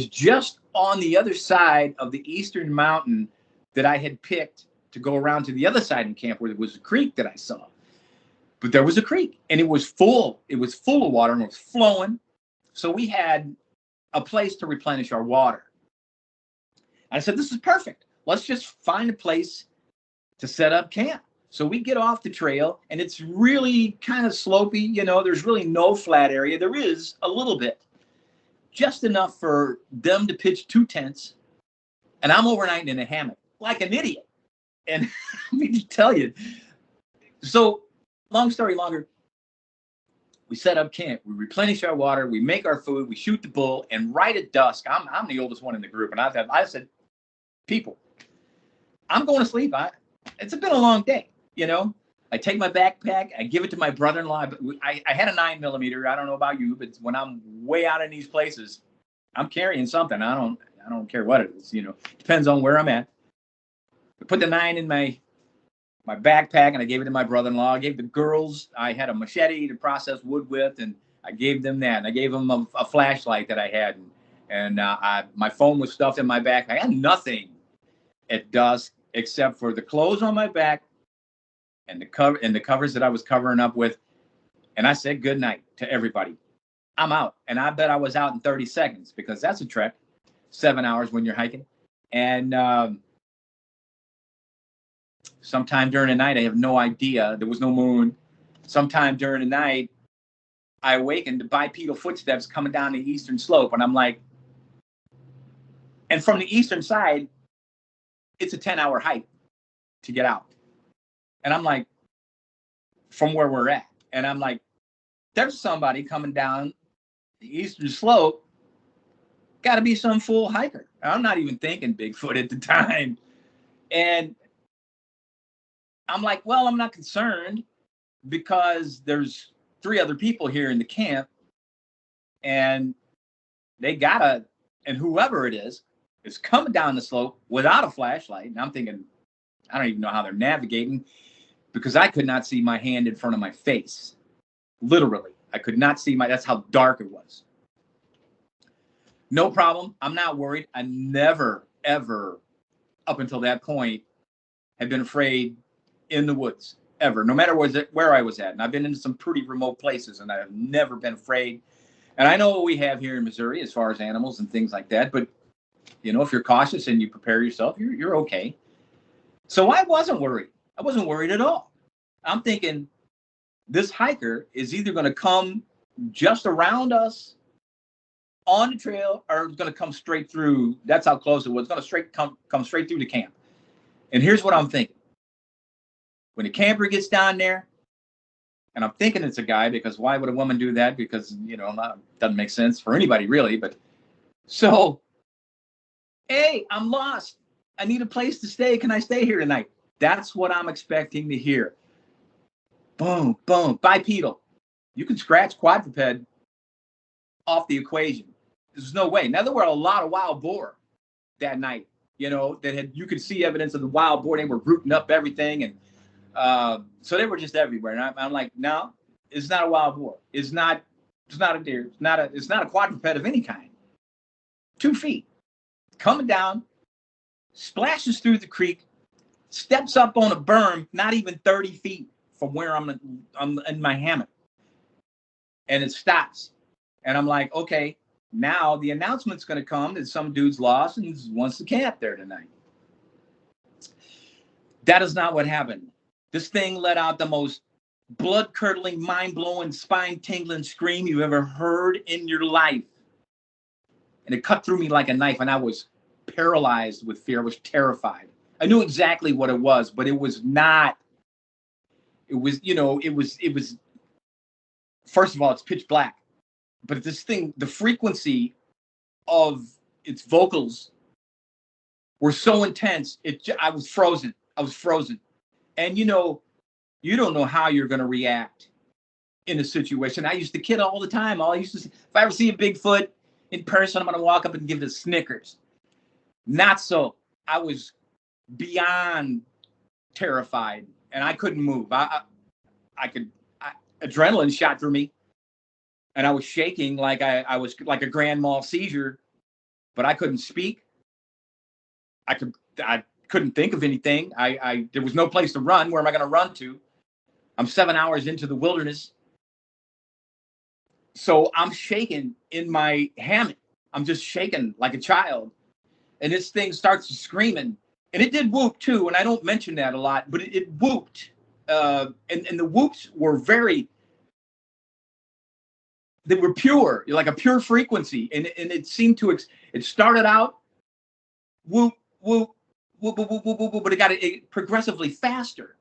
just on the other side of the eastern mountain that I had picked to go around to the other side in camp, where there was a creek that I saw. But there was a creek, and it was full. It was full of water, and it was flowing. So we had a place to replenish our water. I said, this is perfect. Let's just find a place to set up camp. So we get off the trail, and it's really kind of slopey. There's really no flat area. There is a little bit, just enough for them to pitch 2 tents. And I'm overnighting in a hammock like an idiot. And let me tell you. So long story longer, we set up camp. We replenish our water. We make our food. We shoot the bull. And right at dusk, I'm the oldest one in the group. And I said, people, I'm going to sleep. It's been a long day. I take my backpack, I give it to my brother-in-law. I had a 9mm. I don't know about you, but when I'm way out in these places, I'm carrying something. I don't care what it is. Depends on where I'm at. I put the 9 in my backpack, and I gave it to my brother-in-law. I gave the girls, I had a machete to process wood with, and I gave them that. And I gave them a flashlight that I had, and my phone was stuffed in my backpack. I had nothing at dusk except for the clothes on my back and the covers that I was covering up with. And I said good night to everybody. I'm out. And I bet I was out in 30 seconds, because that's a trek, 7 hours when you're hiking. And sometime during the night, I have no idea. There was no moon. Sometime during the night, I awakened to bipedal footsteps coming down the eastern slope. And I'm like, and from the eastern side, it's a 10-hour hike to get out. And I'm like, from where we're at. And I'm like, there's somebody coming down the eastern slope. Got to be some fool hiker. I'm not even thinking Bigfoot at the time. And I'm like, well, I'm not concerned, because there's 3 other people here in the camp, and they gotta, and whoever it is coming down the slope without a flashlight. And I'm thinking, I don't even know how they're navigating, because I could not see my hand in front of my face. Literally, I could not see that's how dark it was. No problem. I'm not worried. I never, ever, up until that point, had been afraid in the woods, ever, no matter where I was at. And I've been in some pretty remote places, and I have never been afraid. And I know what we have here in Missouri as far as animals and things like that. But, if you're cautious and you prepare yourself, you're okay. So I wasn't worried. I wasn't worried at all. I'm thinking this hiker is either going to come just around us on the trail, or it's going to come straight through. That's how close it was. It's going to come straight through the camp. And here's what I'm thinking. When the camper gets down there, and I'm thinking it's a guy, because why would a woman do that? Because, doesn't make sense for anybody really. But so, hey, I'm lost. I need a place to stay. Can I stay here tonight? That's what I'm expecting to hear. Boom, boom, bipedal. You can scratch quadruped off the equation. There's no way. Now, there were a lot of wild boar that night, you could see evidence of the wild boar. They were rooting up everything. And so they were just everywhere. And I'm like, no, it's not a wild boar. It's not a deer. It's not a quadruped of any kind. 2 feet. Coming down, splashes through the creek, steps up on a berm, not even 30 feet from where I'm in my hammock. And it stops. And I'm like, okay, now the announcement's going to come that some dude's lost and wants to camp there tonight. That is not what happened. This thing let out the most blood-curdling, mind-blowing, spine-tingling scream you've ever heard in your life. And it cut through me like a knife, and I was paralyzed with fear. I was terrified. I knew exactly what it was, but it was not. It was, first of all, it's pitch black. But this thing, the frequency of its vocals were so intense, I was frozen. And, you don't know how you're going to react in a situation. I used to kid all the time. If I ever see a Bigfoot in person, I'm going to walk up and give it a Snickers. Not so. I was beyond terrified, and I couldn't move. I could adrenaline shot through me, and I was shaking like I was like a grand mal seizure, but I couldn't speak. I couldn't think of anything. There was no place to run. Where am I going to run to? I'm 7 hours into the wilderness. So I'm shaking in my hammock. I'm just shaking like a child. And this thing starts screaming. And it did whoop too. And I don't mention that a lot, but it whooped. And the whoops were they were pure, like a pure frequency. And it seemed to, it started out whoop, whoop, whoop, whoop, whoop, whoop, whoop, but it got progressively faster.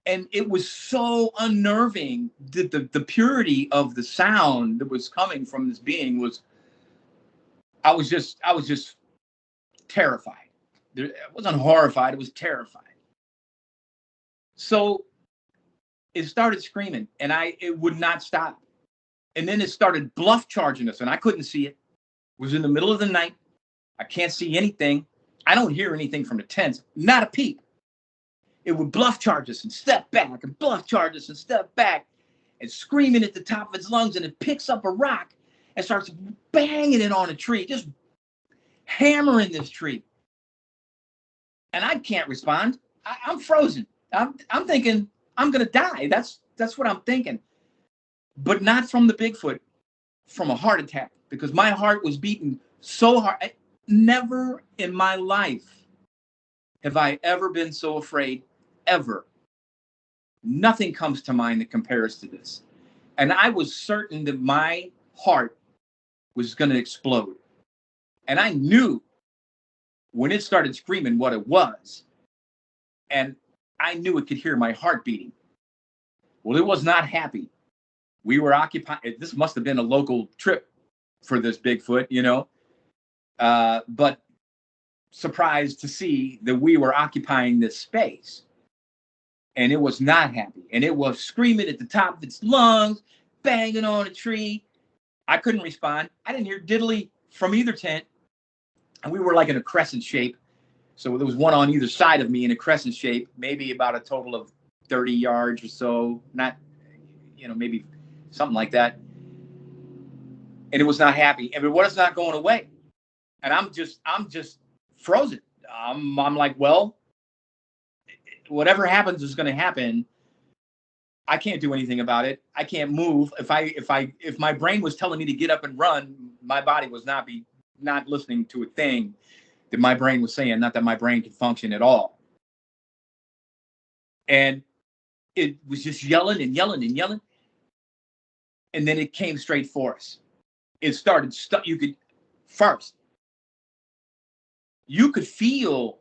And it was so unnerving. The purity of the sound that was coming from this being was, I was just terrified. I wasn't horrified. It was terrified. So it started screaming, and it would not stop. And then it started bluff charging us, and I couldn't see it. It was in the middle of the night. I can't see anything. I don't hear anything from the tents. Not a peep. It would bluff charge us and step back, and bluff charge us and step back, and screaming at the top of its lungs. And it picks up a rock and starts banging it on a tree, just hammering this tree. And I can't respond. I'm frozen. I'm thinking I'm gonna die. That's what I'm thinking. But not from the Bigfoot, from a heart attack, because my heart was beating so hard. Never in my life have I ever been so afraid, ever. Nothing comes to mind that compares to this. And I was certain that my heart was going to explode. And I knew when it started screaming what it was. And I knew it could hear my heart beating. Well, it was not happy. We were occupying. This must have been a local trip for this Bigfoot, you know. But surprised to see that we were occupying this space. And it was not happy. And it was screaming at the top of its lungs, banging on a tree. I couldn't respond. I didn't hear diddly from either tent. And we were like in a crescent shape. So there was one on either side of me in a crescent shape, maybe about a total of 30 yards or so. Not, maybe something like that. And it was not happy. And it was not going away. And I'm just frozen. I'm like, well, whatever happens is going to happen. I can't do anything about it. I can't move. If my brain was telling me to get up and run, my body was not listening to a thing that my brain was saying. Not that my brain could function at all. And it was just yelling and yelling and yelling. And then it came straight for us. It started stuck. You could feel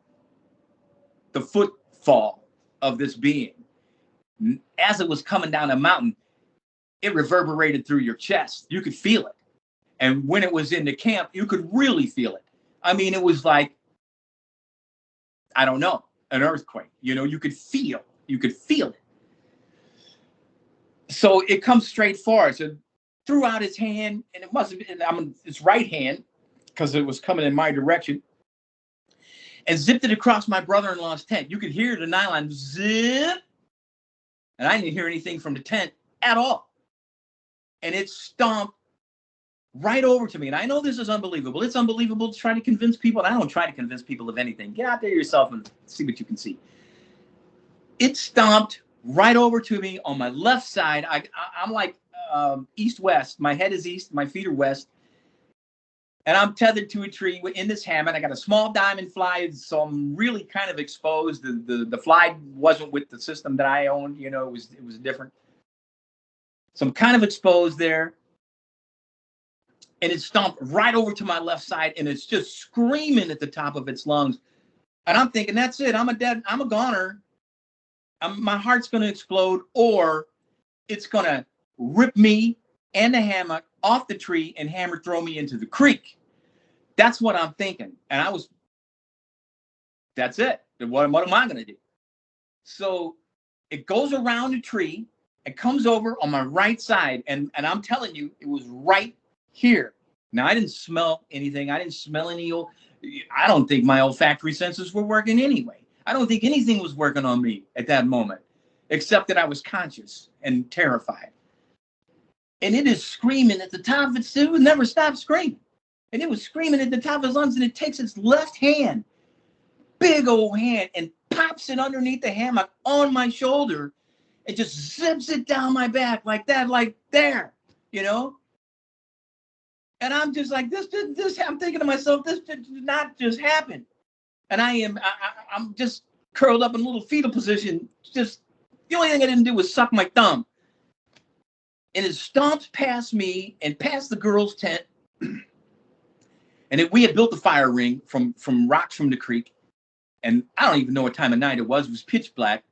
the footfall of this being. As it was coming down a mountain, it reverberated through your chest. You could feel it. And when it was in the camp, you could really feel it. I mean, it was like, I don't know, an earthquake. You could feel it. So it comes straight for us. It threw out its hand, and it must have been its right hand, because it was coming in my direction, and zipped it across my brother-in-law's tent. You could hear the nylon zip, and I didn't hear anything from the tent at all. And it stomped right over to me. And I know this is unbelievable. It's unbelievable to try to convince people. And I don't try to convince people of anything. Get out there yourself and see what you can see. It stomped right over to me on my left side. I'm like east-west. My head is east. My feet are west. And I'm tethered to a tree in this hammock. I got a small diamond fly, so I'm really kind of exposed. The fly wasn't with the system that I owned. It was different. So I'm kind of exposed there. And it stomped right over to my left side, and it's just screaming at the top of its lungs. And I'm thinking, that's it. I'm a goner. My heart's going to explode, or it's going to rip me and the hammock off the tree and throw me into the creek. That's what I'm thinking. And that's it. What am I going to do? So it goes around the tree and comes over on my right side. And I'm telling you, it was right here. Now, I didn't smell anything. I didn't smell I don't think my olfactory senses were working anyway. I don't think anything was working on me at that moment. except that I was conscious and terrified. And it is screaming at the top of its, it would never stop screaming. And it was screaming at the top of its lungs, and it takes its left hand, big old hand, and pops it underneath the hammock on my shoulder and just zips it down my back like that, like there, you know? And I'm just like, this, I'm thinking to myself, this did not just happen. And I'm just curled up in a little fetal position. Just, the only thing I didn't do was suck my thumb. And it stomped past me and past the girls' tent. And we had built the fire ring from rocks from the creek. And I don't even know what time of night it was. It was pitch black.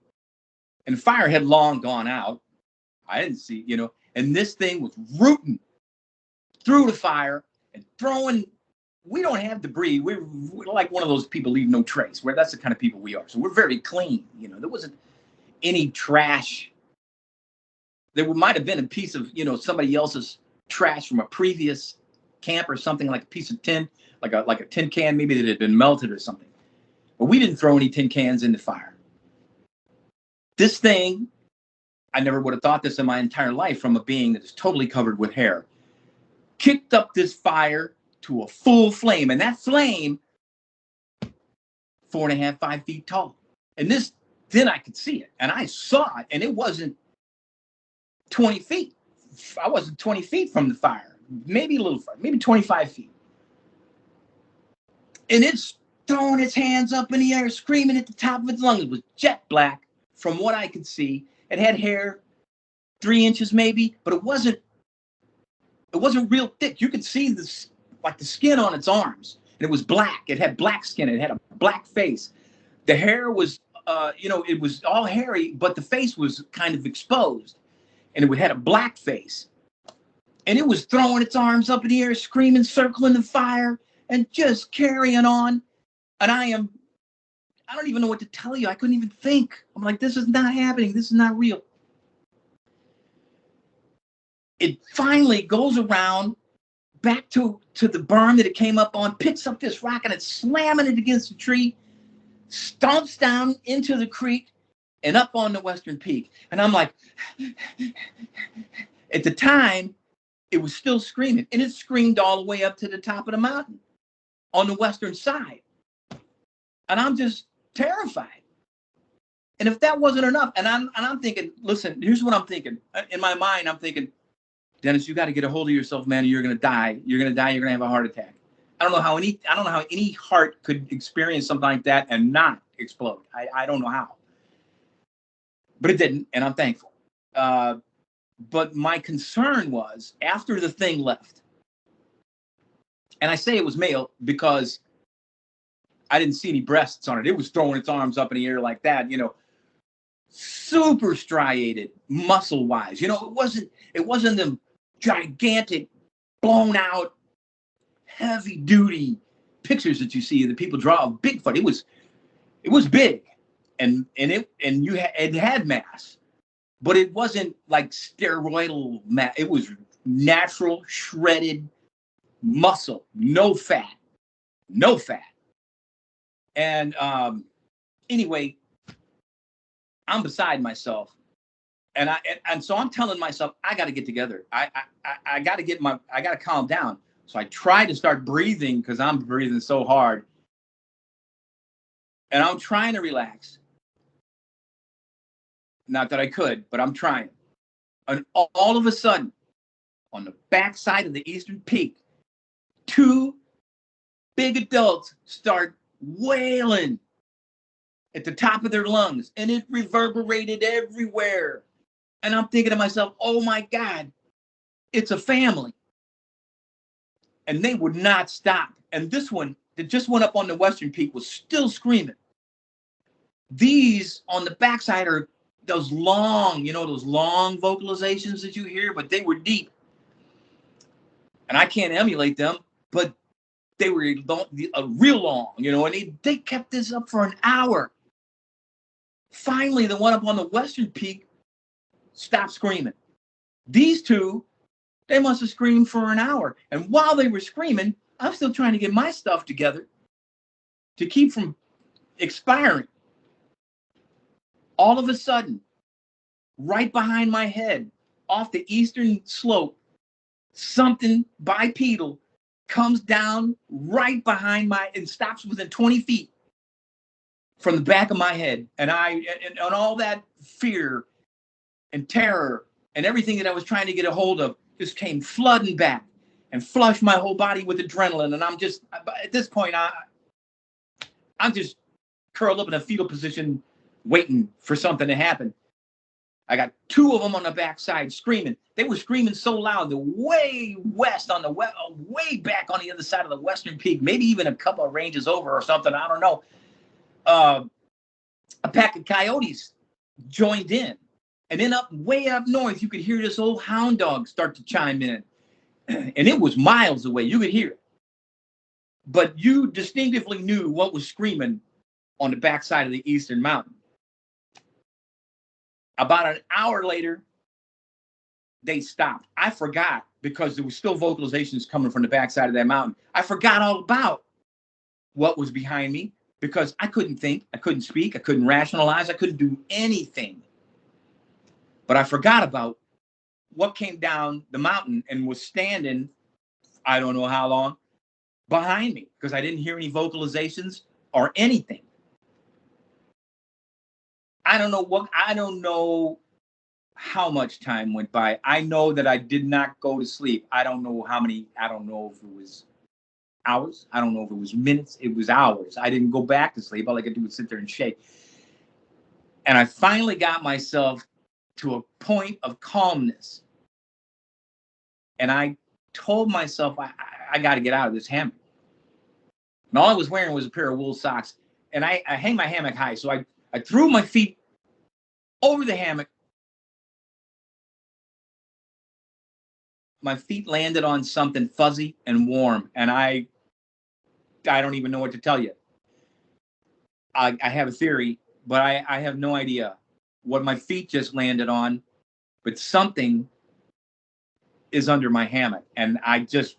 And the fire had long gone out. I didn't see, you know. And this thing was rooting through the fire and throwing. We don't have debris. We're like one of those people leave no trace. Where that's the kind of people we are. So we're very clean. You know, there wasn't any trash. There might have been a piece of, you know, somebody else's trash from a previous camp or something, like a piece of tin, like a tin can maybe that had been melted or something. But we didn't throw any tin cans in the fire. This thing, I never would have thought this in my entire life, from a being that is totally covered with hair, kicked up this fire to a full flame. And that flame, 4.5, 5 feet tall. And this, then I could see it. And I saw it. And it wasn't 20 feet. I wasn't 20 feet from the fire. Maybe a little far, maybe 25 feet. And it's throwing its hands up in the air, screaming at the top of its lungs. It was jet black from what I could see. It had hair 3 inches maybe, but it wasn't real thick. You could see this, like the skin on its arms. And it was black. It had black skin. It had a black face. The hair was, it was all hairy, but the face was kind of exposed. And it had a black face. And it was throwing its arms up in the air, screaming, circling the fire, and just carrying on. And I don't even know what to tell you. I couldn't even think. I'm like, this is not happening. This is not real. It finally goes around back to the berm that it came up on, picks up this rock, and it's slamming it against the tree, stomps down into the creek and up on the western peak. And I'm like, at the time, it was still screaming. And it screamed all the way up to the top of the mountain on the western side. And I'm just terrified. And if that wasn't enough, and I'm thinking, listen, here's what I'm thinking. In my mind, I'm thinking, Dennis, you got to get a hold of yourself, man, or you're going to die. You're going to die. You're going to have a heart attack. I don't know how any heart could experience something like that and not explode. I don't know how. But it didn't, and I'm thankful. But my concern was, after the thing left, and I say it was male because I didn't see any breasts on it. It was throwing its arms up in the air like that, you know, super striated, muscle-wise. You know, it wasn't the gigantic, blown out, heavy-duty pictures that you see that people draw of Bigfoot. It was big, and it had mass, but it wasn't like steroidal mass. It was natural, shredded muscle, no fat. And anyway, I'm beside myself, and so I'm telling myself, I got to get together. I got to calm down. So I try to start breathing because I'm breathing so hard, and I'm trying to relax. Not that I could, but I'm trying. And all of a sudden, on the backside of the eastern peak, 2 big adults start wailing at the top of their lungs, and it reverberated everywhere. And I'm thinking to myself, oh my God, it's a family. And they would not stop. And this one that just went up on the western peak was still screaming. These on the backside are those long vocalizations that you hear, but they were deep. And I can't emulate them, but they were real long, and they kept this up for an hour. Finally, the one up on the western peak stopped screaming. These 2, they must have screamed for an hour. And while they were screaming, I'm still trying to get my stuff together to keep from expiring. All of a sudden, right behind my head, off the eastern slope, something bipedal comes down right behind and stops within 20 feet from the back of my head. And all that fear and terror and everything that I was trying to get a hold of just came flooding back and flushed my whole body with adrenaline. And I'm just, at this point, I'm just curled up in a fetal position waiting for something to happen. I got two of them on the backside screaming. They were screaming so loud, the way west on the way back on the other side of the western peak, maybe even a couple of ranges over or something. I don't know. A pack of coyotes joined in. And then way up north, you could hear this old hound dog start to chime in. And it was miles away. You could hear it. But you distinctively knew what was screaming on the backside of the eastern mountain. About an hour later, they stopped. I forgot, because there was still vocalizations coming from the backside of that mountain. I forgot all about what was behind me because I couldn't think, I couldn't speak, I couldn't rationalize, I couldn't do anything. But I forgot about what came down the mountain and was standing, I don't know how long, behind me, because I didn't hear any vocalizations or anything. I don't know how much time went by. I know that I did not go to sleep. I don't know how many. I don't know if it was hours. I don't know if it was minutes. It was hours. I didn't go back to sleep. All I could do was sit there and shake. And I finally got myself to a point of calmness. And I told myself, I got to get out of this hammock. And all I was wearing was a pair of wool socks. And I hang my hammock high. So I threw my feet over the hammock. My feet landed on something fuzzy and warm. And I don't even know what to tell you. I have a theory, but I have no idea what my feet just landed on. But something is under my hammock. And I just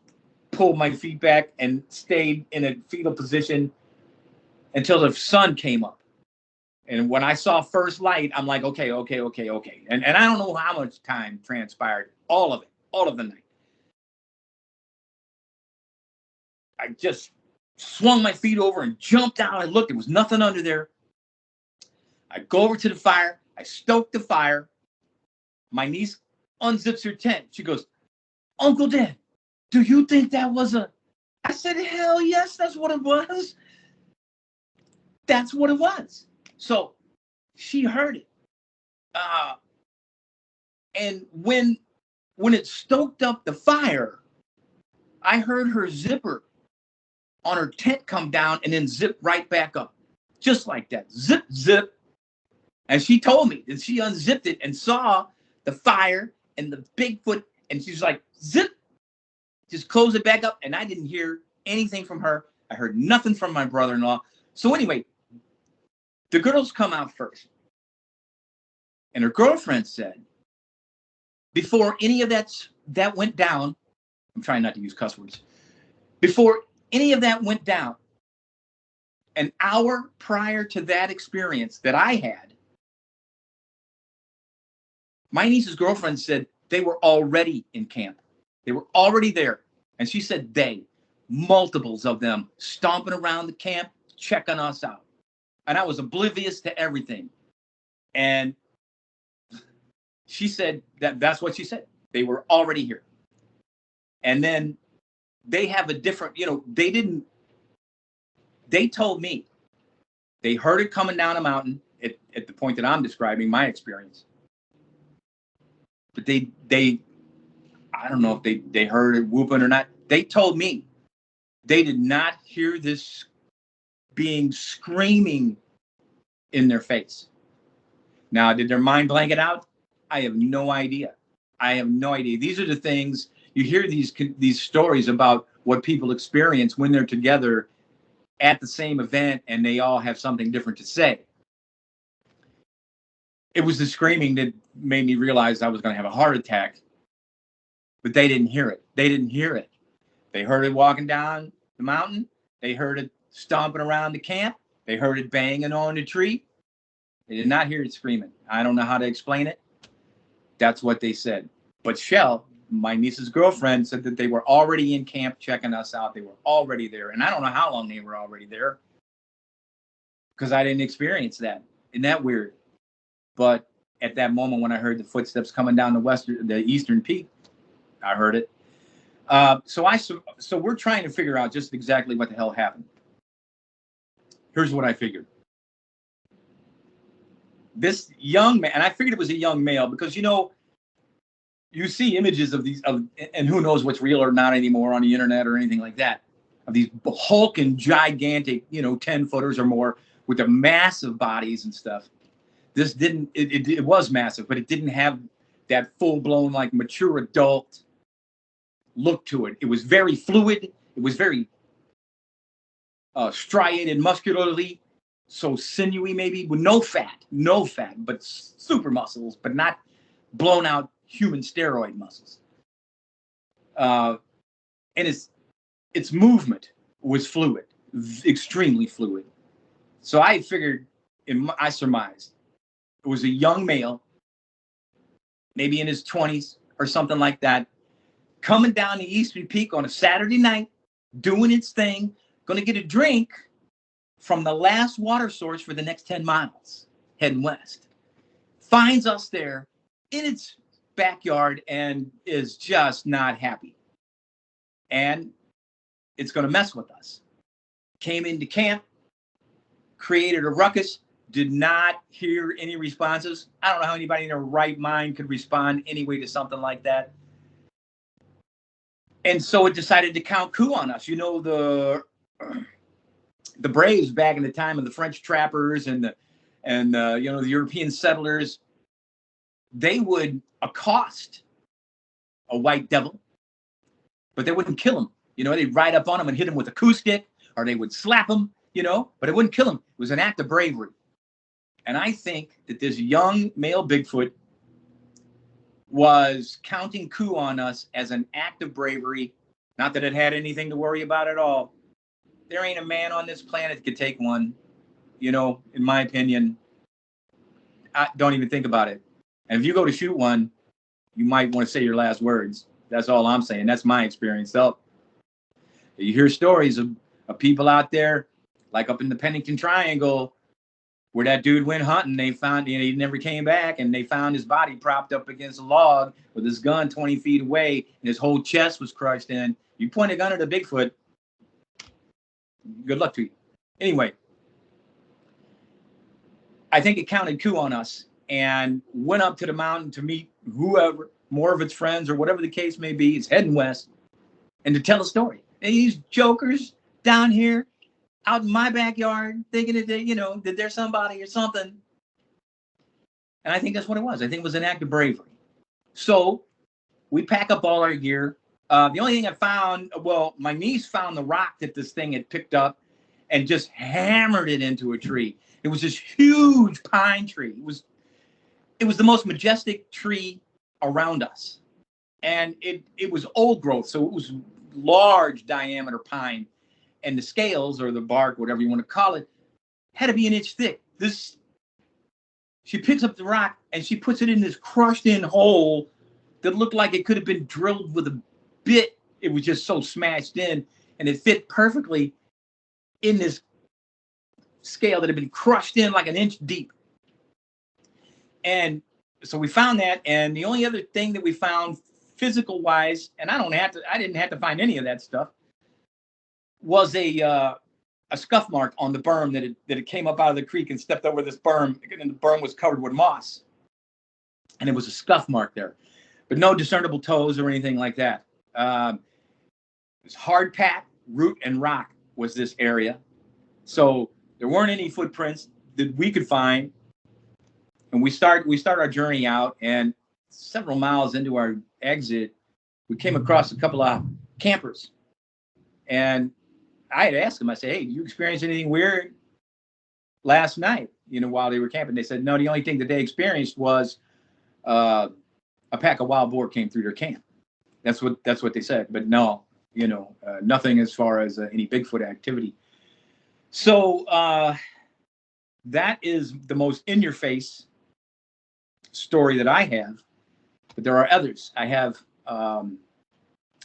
pulled my feet back and stayed in a fetal position until the sun came up. And when I saw first light, I'm like, okay. And I don't know how much time transpired. All of the night. I just swung my feet over and jumped out. I looked, there was nothing under there. I go over to the fire. I stoke the fire. My niece unzips her tent. She goes, Uncle Dan, do you think that was I said, hell yes, that's what it was. That's what it was. So she heard it. And when it stoked up the fire, I heard her zipper on her tent come down and then zip right back up. Just like that. Zip, zip. And she told me that she unzipped it and saw the fire and the Bigfoot. And she's like, zip. Just close it back up. And I didn't hear anything from her. I heard nothing from my brother-in-law. So anyway, the girls come out first. And her girlfriend said, before any of that went down, I'm trying not to use cuss words, before any of that went down, an hour prior to that experience that I had, my niece's girlfriend said they were already in camp. They were already there. And she said multiples of them, stomping around the camp, checking us out. And I was oblivious to everything. And she said that's what she said. They were already here. And then they have a different, they told me they heard it coming down a mountain at the point that I'm describing my experience. But they I don't know if they heard it whooping or not. They told me they did not hear this being screaming in their face. Now, did their mind blank it out? I have no idea. These are the things you hear, these stories about what people experience when they're together at the same event and they all have something different to say. It was the screaming that made me realize I was going to have a heart attack, but they didn't hear it. They heard it walking down the mountain. They heard it stomping around the camp. They heard it banging on the tree. They did not hear it screaming. I don't know how to explain it. That's what they said. But Shell, my niece's girlfriend, said that they were already in camp checking us out. They were already there. And I don't know how long they were already there because I didn't experience that. Isn't that weird? But at that moment when I heard the footsteps coming down the eastern peak, I heard it. So we're trying to figure out just exactly what the hell happened. Here's what I figured. This young man, and I figured it was a young male because, you know, you see images of these, and who knows what's real or not anymore on the internet or anything like that, of these hulking, gigantic, 10-footers or more with their massive bodies and stuff. This didn't, it was massive, but it didn't have that full-blown, like, mature adult look to it. It was very fluid. It was very striated muscularly, so sinewy maybe, with no fat, but super muscles, but not blown out human steroid muscles. And its movement was fluid, extremely fluid. So I figured, I surmised, it was a young male, maybe in his 20s or something like that, coming down the Eastern Peak on a Saturday night, doing its thing, going to get a drink from the last water source for the next 10 miles, heading west. Finds us there in its backyard and is just not happy. And it's going to mess with us. Came into camp, created a ruckus, did not hear any responses. I don't know how anybody in their right mind could respond anyway to something like that. And so it decided to count coup on us. You know, the Braves back in the time of the French trappers and the European settlers, they would accost a white devil, but they wouldn't kill him. You know, they'd ride up on him and hit him with a coup stick, or they would slap him, but it wouldn't kill him. It was an act of bravery. And I think that this young male Bigfoot was counting coup on us as an act of bravery. Not that it had anything to worry about at all. There ain't a man on this planet that could take one, in my opinion. Don't even think about it. And if you go to shoot one, you might want to say your last words. That's all I'm saying. That's my experience. So you hear stories of people out there, like up in the Pennington Triangle, where that dude went hunting. They found, he never came back, and they found his body propped up against a log with his gun 20 feet away, and his whole chest was crushed in. You point a gun at a Bigfoot, good luck to you. Anyway, I think it counted coup on us and went up to the mountain to meet whoever, more of its friends or whatever the case may be. It's heading west, and to tell a story. And these jokers down here out in my backyard thinking that that there's somebody or something. And I think that's what it was. I think it was an act of bravery. So we pack up all our gear. The only thing I found, my niece found the rock that this thing had picked up and just hammered it into a tree. It was this huge pine tree. It was the most majestic tree around us. And it was old growth, so it was large diameter pine. And the scales, or the bark, whatever you want to call it, had to be an inch thick. She picks up the rock and she puts it in this crushed in hole that looked like it could have been drilled with a bit. It was just so smashed in, and it fit perfectly in this scale that had been crushed in like an inch deep. And so we found that, and the only other thing that we found physical wise, and I didn't have to find any of that stuff, was a scuff mark on the berm that it came up out of the creek and stepped over this berm, and the berm was covered with moss, and it was a scuff mark there, but no discernible toes or anything like that. It was hard packed, root and rock was this area, so there weren't any footprints that we could find. And we start our journey out, and several miles into our exit, we came across a couple of campers. And I had asked them, I said, hey, did you experience anything weird last night, while they were camping? They said, no, the only thing that they experienced was a pack of wild boar came through their camp. That's what they said. But no, nothing as far as any Bigfoot activity. So that is the most in-your-face story that I have. but there are others. I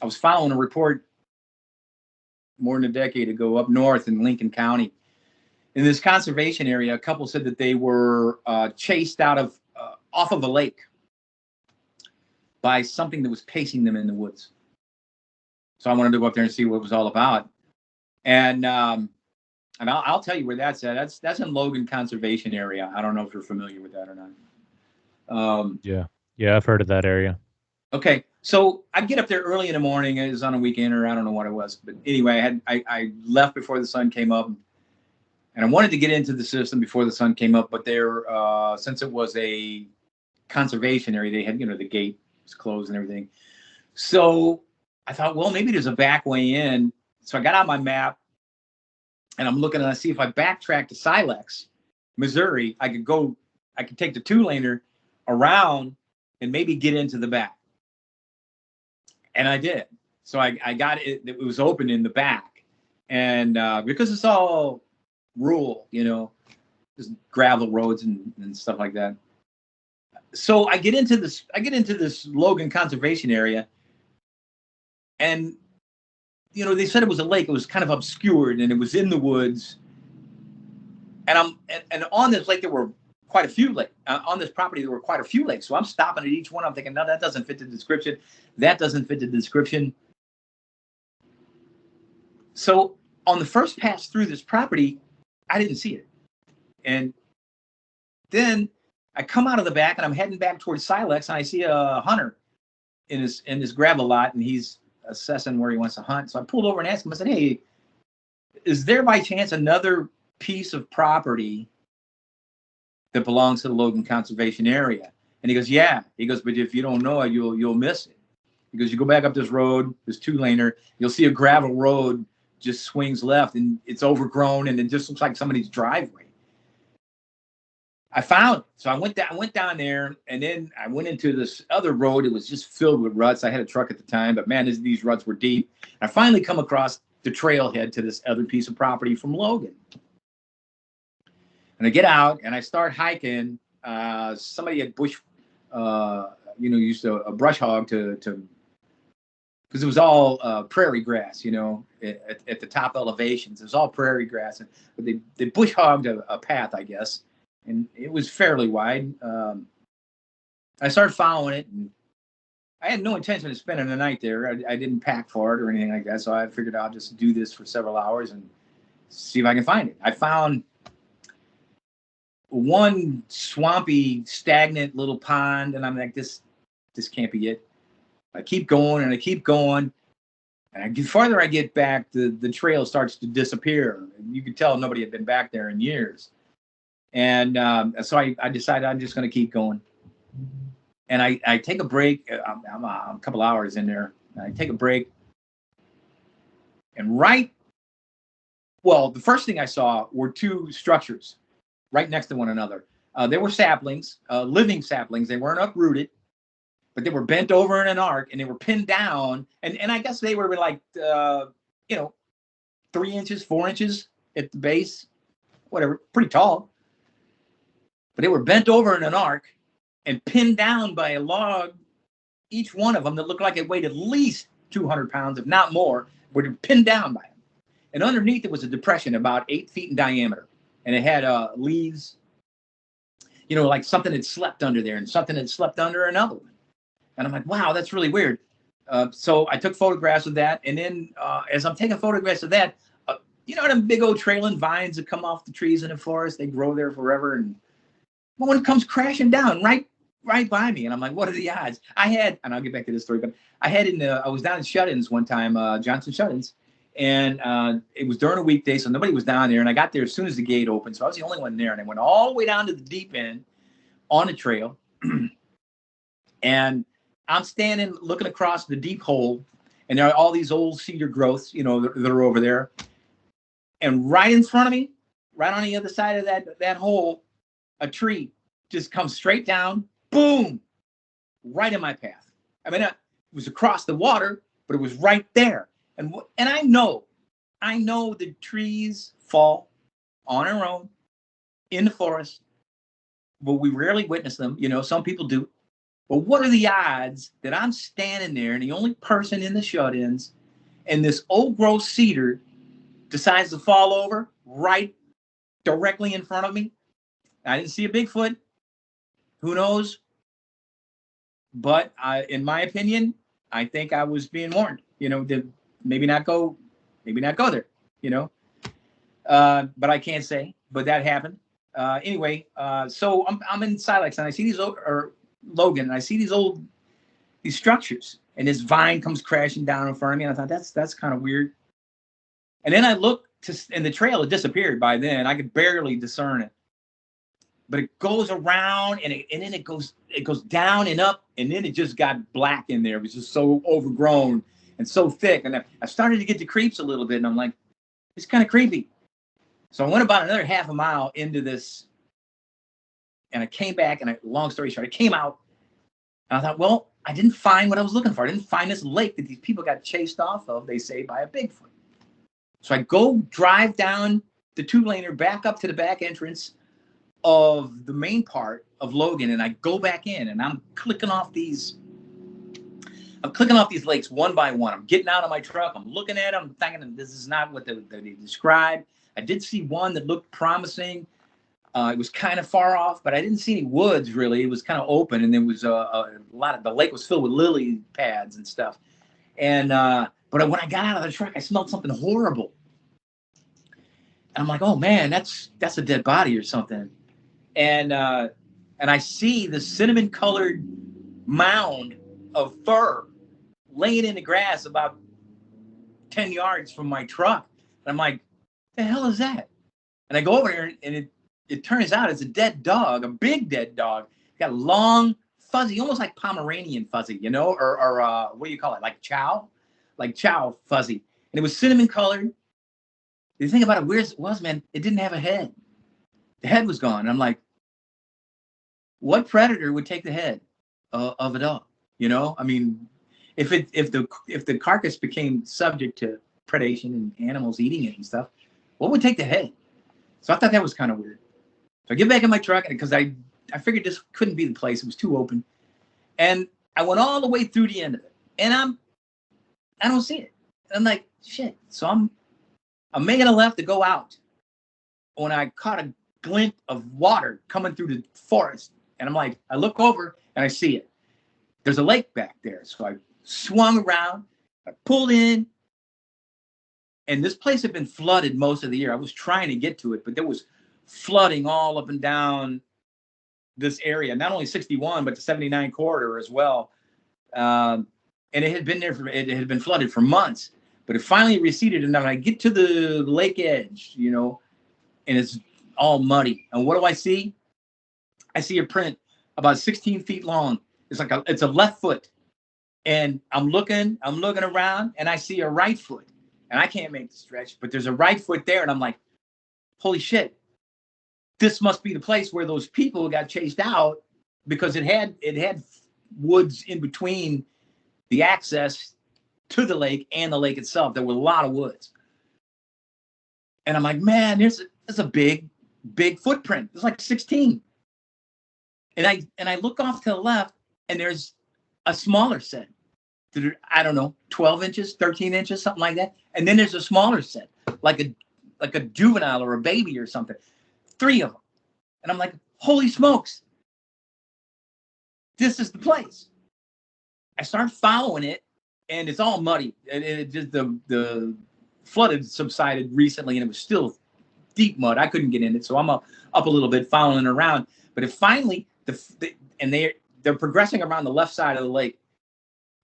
was following a report more than a decade ago up north in Lincoln County. In this conservation area, a couple said that they were chased off of a lake by something that was pacing them in the woods. So I wanted to go up there and see what it was all about. And I'll tell you where that's at. That's in Logan Conservation Area. I don't know if you're familiar with that or not.
Yeah, I've heard of that area.
Okay, so I get up there early in the morning. It was on a weekend, or I don't know what it was, but anyway, I left before the sun came up, and I wanted to get into the system before the sun came up. But there, since it was a conservation area, they had, the gate was closed and everything. So I thought, well, maybe there's a back way in. So I got out my map, and I'm looking to see if I backtrack to Silex, Missouri, I could take the 2-laner around and maybe get into the back. And I did. So I got it. It was open in the back. And because it's all rural, just gravel roads and stuff like that. So I get into this Logan Conservation Area. And, they said it was a lake. It was kind of obscured, and it was in the woods. And on this lake, there were quite a few lakes. On this property, there were quite a few lakes. So I'm stopping at each one. I'm thinking, no, that doesn't fit the description. That doesn't fit the description. So on the first pass through this property, I didn't see it. And then I come out of the back, and I'm heading back towards Silex, and I see a hunter in this gravel lot, and he's assessing where he wants to hunt. So I pulled over and asked him, I said, hey, is there by chance another piece of property that belongs to the Logan Conservation Area? And he goes, yeah. He goes, but if you don't know it, you'll miss it. He goes, you go back up this road, this 2-laner, you'll see a gravel road just swings left, and it's overgrown, and it just looks like somebody's driveway. I found it. So I went down there, and then I went into this other road. It was just filled with ruts. I had a truck at the time, but man, these ruts were deep. I finally come across the trailhead to this other piece of property from Logan. And I get out, and I start hiking. Somebody had used a brush hog to because it was all prairie grass, at the top elevations. It was all prairie grass, but they bush hogged a path, I guess. And it was fairly wide. I started following it, and I had no intention of spending the night there. I didn't pack for it or anything like that, so I figured I'll just do this for several hours and see if I can find it. I found one swampy, stagnant little pond, and I'm like, this can't be it. I keep going, and I keep going, and the farther I get back, the trail starts to disappear. You could tell nobody had been back there in years. And so I decided I'm just going to keep going. And I take a break. I'm a couple hours in there. I take a break. And the first thing I saw were 2 structures right next to one another. They were saplings, living saplings. They weren't uprooted, but they were bent over in an arc, and they were pinned down. And I guess they were like, 3 inches, 4 inches at the base, whatever, pretty tall. But they were bent over in an arc and pinned down by a log, each one of them that looked like it weighed at least 200 pounds, if not more, were pinned down by them. And underneath it was a depression about 8 feet in diameter. And it had leaves, like something had slept under there, and something had slept under another one. And I'm like, wow, that's really weird. So I took photographs of that. And then as I'm taking photographs of that, them big old trailing vines that come off the trees in the forest, they grow there forever. And one comes crashing down right by me, and I'm like, what are the odds? And I'll get back to this story, but I was down in Shut-ins one time, Johnson Shut-ins, and it was during a weekday, so nobody was down there, and I got there as soon as the gate opened, so I was the only one there, and I went all the way down to the deep end on the trail, and I'm standing looking across the deep hole, and there are all these old cedar growths, that are over there, and right in front of me, right on the other side of that hole, a tree just comes straight down, boom, right in my path. I mean, it was across the water, but it was right there. And I know the trees fall on their own in the forest, but we rarely witness them. Some people do. But what are the odds that I'm standing there and the only person in the shut-ins, and this old growth cedar decides to fall over right directly in front of me? I didn't see a Bigfoot. Who knows? But in my opinion, I think I was being warned, to maybe not go there, but I can't say, but that happened. Anyway, so I'm in Silex and I see Logan, and I see these structures, and this vine comes crashing down in front of me. And I thought that's kind of weird. And then I look and the trail had disappeared by then. I could barely discern it. But it goes around and then it goes down and up, and then it just got black in there. It was just so overgrown and so thick. And I started to get the creeps a little bit, and I'm like, it's kind of creepy. So I went about another half a mile into this, and I came back, and long story short, I came out, and I thought, well, I didn't find what I was looking for. I didn't find this lake that these people got chased off of, they say, by a Bigfoot. So I go drive down the 2-laner back up to the back entrance of the main part of Logan, and I go back in, and I'm clicking off these lakes one by one. I'm getting out of my truck. I'm looking at them, thinking this is not what they described. I did see one that looked promising. It was kind of far off, but I didn't see any woods really. It was kind of open, and there was a lot of the lake was filled with lily pads and stuff. And but when I got out of the truck, I smelled something horrible. And I'm like, oh man, that's a dead body or something. And I see the cinnamon-colored mound of fur laying in the grass about 10 yards from my truck. And I'm like, the hell is that? And I go over there, and it turns out it's a dead dog, a big dead dog. It's got long, fuzzy, almost like Pomeranian fuzzy, or what do you call it? Like chow fuzzy. And it was cinnamon-colored. The thing about it, weird it was, man, it didn't have a head. The head was gone. I'm like, what predator would take the head of a dog? I mean, if the carcass became subject to predation and animals eating it and stuff, what would take the head? So I thought that was kind of weird. So I get back in my truck, because I figured this couldn't be the place. It was too open. And I went all the way through the end of it, and I don't see it. And I'm like, shit. So I'm making a left to go out when I caught a glint of water coming through the forest. And I'm like, I look over and I see it. There's a lake back there. So I swung around, I pulled in, and this place had been flooded most of the year. I was trying to get to it, but there was flooding all up and down this area, not only 61, but the 79 corridor as well. And it had been flooded for months, but it finally receded. And then I get to the lake edge, and it's all muddy. And what do I see? I see a print about 16 feet long. It's a left foot. And I'm looking around, and I see a right foot. And I can't make the stretch, but there's a right foot there. And I'm like, holy shit, this must be the place where those people got chased out, because it had woods in between the access to the lake and the lake itself. There were a lot of woods. And I'm like, man, there's a big footprint. It's like 16. And I look off to the left, and there's a smaller set. I don't know, 12 inches, 13 inches, something like that. And then there's a smaller set, like a juvenile or a baby or something. 3 of them. And I'm like, holy smokes, this is the place. I start following it, and it's all muddy. And it just the flood had subsided recently, and it was still deep mud. I couldn't get in it, so I'm up a little bit, following it around. But it finally, they're progressing around the left side of the lake,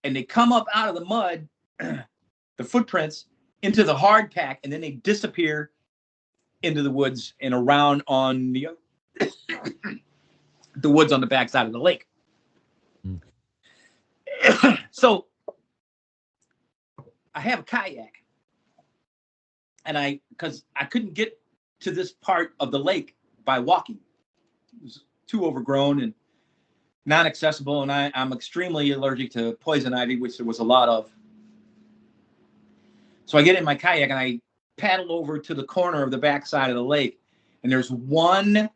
and they come up out of the mud, the footprints, into the hard pack, and then they disappear into the woods and around on the woods on the backside of the lake. So I have a kayak, and because I couldn't get to this part of the lake by walking. It was too overgrown and non-accessible, and I'm extremely allergic to poison ivy, which there was a lot of. So I get in my kayak, and I paddle over to the corner of the backside of the lake, and there's one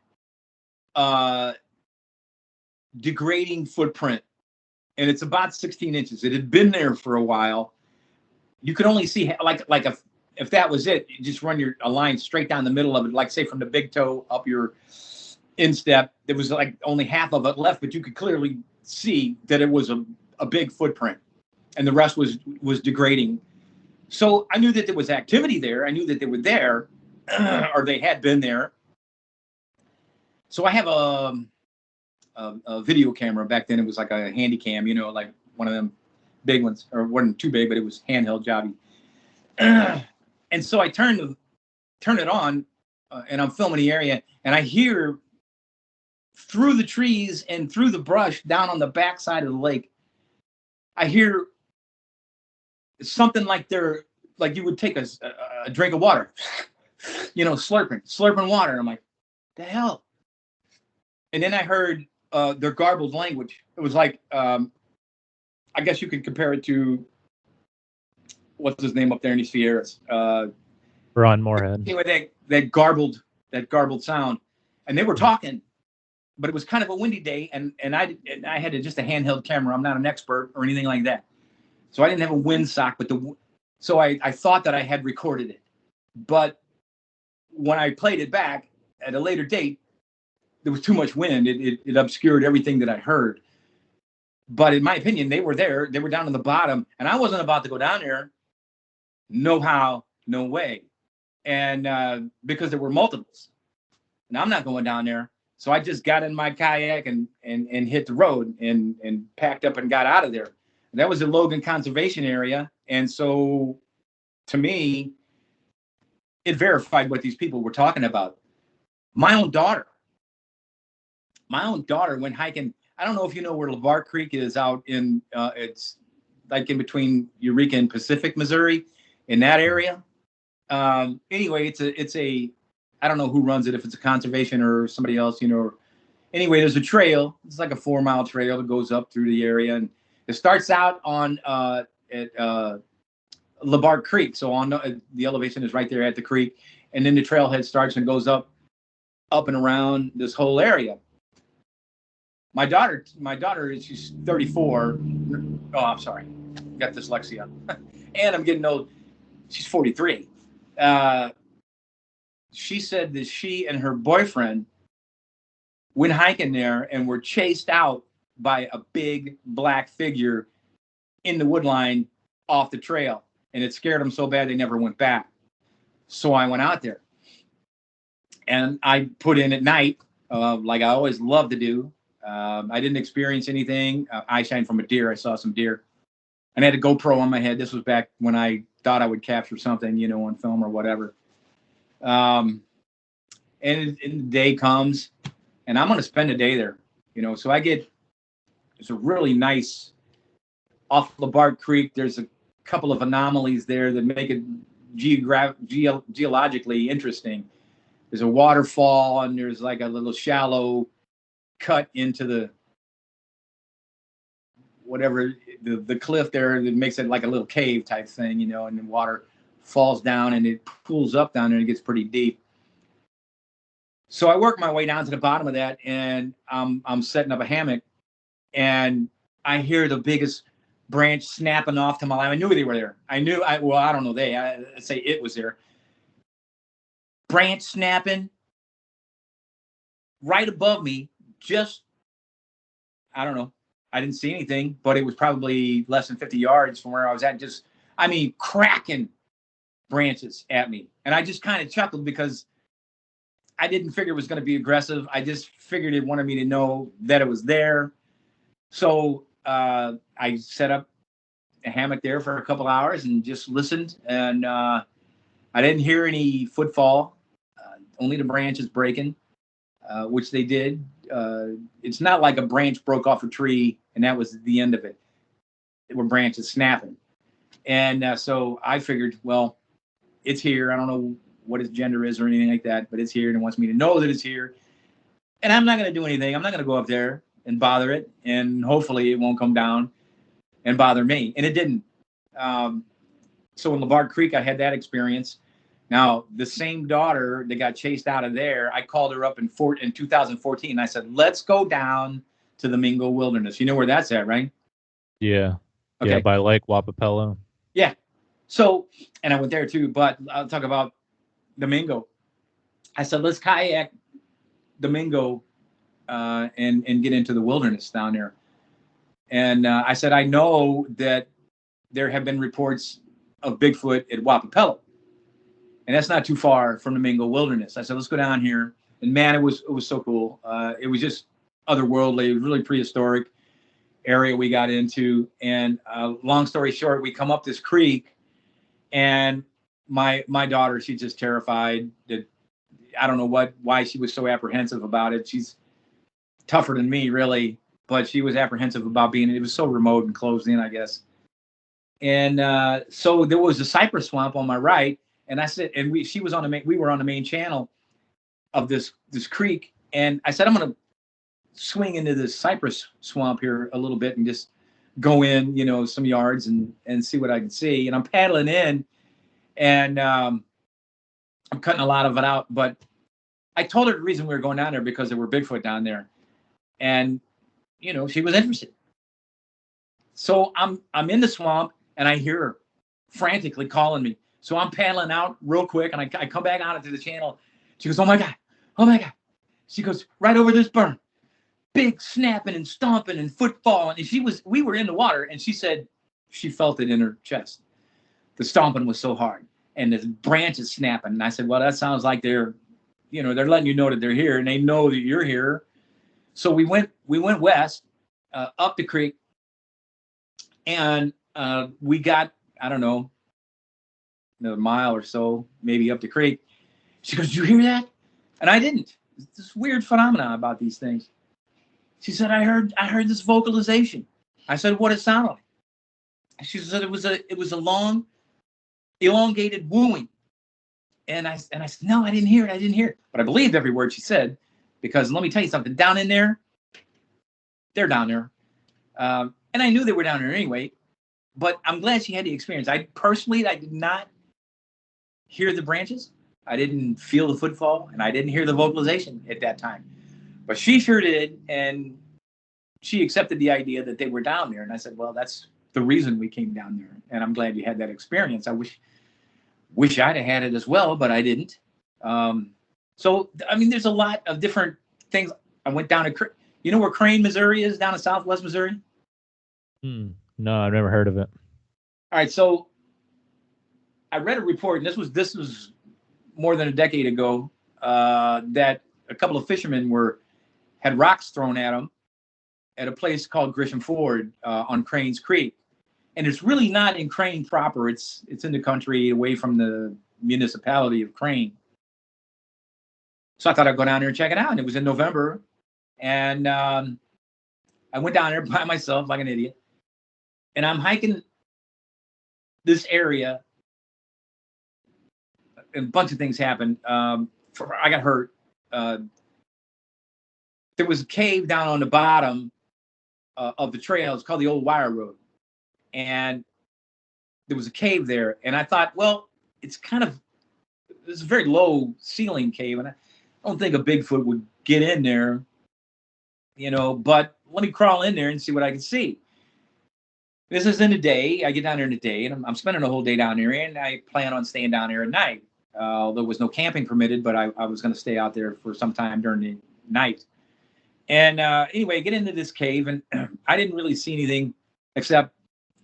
degrading footprint and it's about 16 inches. It had been there for a while. You could only see like if that was it, you just run a line straight down the middle of it, like say from the big toe up your instep. There was like only half of it left, but you could clearly see that it was a big footprint, and the rest was degrading. So I knew that there was activity there. I knew that they were there, or they had been there. So I have a video camera. Back then it was like a handy cam, you know, like one of them big ones, or wasn't too big, but it was handheld jobby. And so I turn it on, and I'm filming the area, and I hear through the trees and through the brush down on the backside of the lake, I hear something like you would take a drink of water, you know, slurping water. And I'm like, the hell? And then I heard their garbled language. It was like, I guess you could compare it to, what's his name up there in the Sierras?
Ron Moorhead.
Anyway, that garbled sound, and they were talking, but it was kind of a windy day, and I had just a handheld camera. I'm not an expert or anything like that, so I didn't have a windsock. But so I thought that I had recorded it, but when I played it back at a later date, there was too much wind. It obscured everything that I heard. But in my opinion, they were there. They were down on the bottom, and I wasn't about to go down there. No how, no way. And because there were multiples. And I'm not going down there. So I just got in my kayak and hit the road and packed up and got out of there. And that was the Logan Conservation Area. And so to me, it verified what these people were talking about. My own daughter went hiking. I don't know if you know where LeVar Creek is out in, it's like in between Eureka and Pacific, Missouri, in that area. Anyway, it's a, I don't know who runs it, if it's a conservation or somebody else, you know. Anyway, there's a trail. It's like a 4-mile trail that goes up through the area, and it starts out on at LeVar Creek. So on the elevation is right there at the creek, and then the trailhead starts and goes up and around this whole area. My daughter, she's 34. Oh, I'm sorry, got dyslexia, and I'm getting old. She's 43. She said that she and her boyfriend went hiking there and were chased out by a big black figure in the woodline off the trail, and it scared them so bad they never went back. So I went out there, and I put in at night, like I always love to do. I didn't experience anything. Eye shine from a deer. I saw some deer, and I had a GoPro on my head. This was back when I thought I would capture something, you know, on film or whatever. And the day comes, and I'm going to spend a day there, you know. So it's a really nice, off LeVar Creek. There's a couple of anomalies there that make it geologically interesting. There's a waterfall, and there's like a little shallow cut into the whatever the cliff there that makes it like a little cave type thing, you know, and the water falls down and it pools up down there and it gets pretty deep. So I work my way down to the bottom of that, and I'm setting up a hammock, and I hear the biggest branch snapping off to my line. I knew they were there. I don't know. I'd say it was there. Branch snapping right above me. Just, I don't know. I didn't see anything, but it was probably less than 50 yards from where I was at. Just, I mean, cracking branches at me. And I just kind of chuckled because I didn't figure it was going to be aggressive. I just figured it wanted me to know that it was there. So I set up a hammock there for a couple hours and just listened. And I didn't hear any footfall, only the branches breaking, which they did. It's not like a branch broke off a tree and that was the end of it. There were branches snapping. And so I figured, well, it's here. I don't know what its gender is or anything like that, but it's here and it wants me to know that it's here. And I'm not going to do anything. I'm not going to go up there and bother it. And hopefully it won't come down and bother me. And it didn't. So in LeVar Creek, I had that experience. Now, the same daughter that got chased out of there, I called her up in 2014. I said, let's go down to the Mingo Wilderness. You know where that's at, right?
Yeah.
Okay.
Yeah, by Lake Wapapello.
Yeah. So, and I went there too, but I'll talk about Domingo. I said, let's kayak Domingo and get into the wilderness down there. And I said, I know that there have been reports of Bigfoot at Wapapello, and that's not too far from the Mingo Wilderness. I said, let's go down here. And man, it was so cool. It was just otherworldly. It was really prehistoric area we got into. And long story short, we come up this creek, and my daughter, she's just terrified. That I don't know why she was so apprehensive about it. She's tougher than me, really, but she was apprehensive about being. It was so remote and closed in, I guess. And so there was a cypress swamp on my right, and I said, and we were on the main channel of this creek, and I said, I'm gonna swing into this cypress swamp here a little bit and just go in, some yards and see what I can see. And I'm paddling in, and I'm cutting a lot of it out. But I told her the reason we were going down there because there were Bigfoot down there, and she was interested. So I'm in the swamp, and I hear her frantically calling me. So I'm paddling out real quick, and I come back out into the channel. She goes, oh my God. She goes, right over this burn. Big snapping and stomping and footfall. And we were in the water, and she said she felt it in her chest. The stomping was so hard, and the branches snapping. And I said, well, that sounds like they're letting you know that they're here, and they know that you're here. So we went west, up the creek, and we got, I don't know, another mile or so, maybe up the creek. She goes, did you hear that? And I didn't. It's this weird phenomenon about these things. She said, I heard this vocalization. I said, what did it sound like? She said it was a long, elongated wooing. And I said, no, I didn't hear it. But I believed every word she said, because let me tell you something, down in there, they're down there. And I knew they were down there anyway, but I'm glad she had the experience. I did not hear the branches. I didn't feel the footfall, and I didn't hear the vocalization at that time. But she sure did, and she accepted the idea that they were down there. And I said, well, that's the reason we came down there, and I'm glad you had that experience. I wish I'd have had it as well, but I didn't. So, I mean, there's a lot of different things. I went down to, you know where Crane, Missouri is, down in southwest Missouri?
No, I've never heard of it.
All right, so I read a report, and this was more than a decade ago, that a couple of fishermen had rocks thrown at them at a place called Grisham Ford on Cranes Creek. And it's really not in Crane proper. It's in the country away from the municipality of Crane. So I thought I'd go down there and check it out. And it was in November. And I went down there by myself like an idiot. And I'm hiking this area. And a bunch of things happened. I got hurt. There was a cave down on the bottom of the trail. It's called the Old Wire Road. And there was a cave there. And I thought, well, it's a very low ceiling cave. And I don't think a Bigfoot would get in there, but let me crawl in there and see what I can see. This is in the day. I get down there in the day, and I'm spending a whole day down there, and I plan on staying down there at night. There was no camping permitted, but I was going to stay out there for some time during the night. And anyway, I get into this cave, and I didn't really see anything except,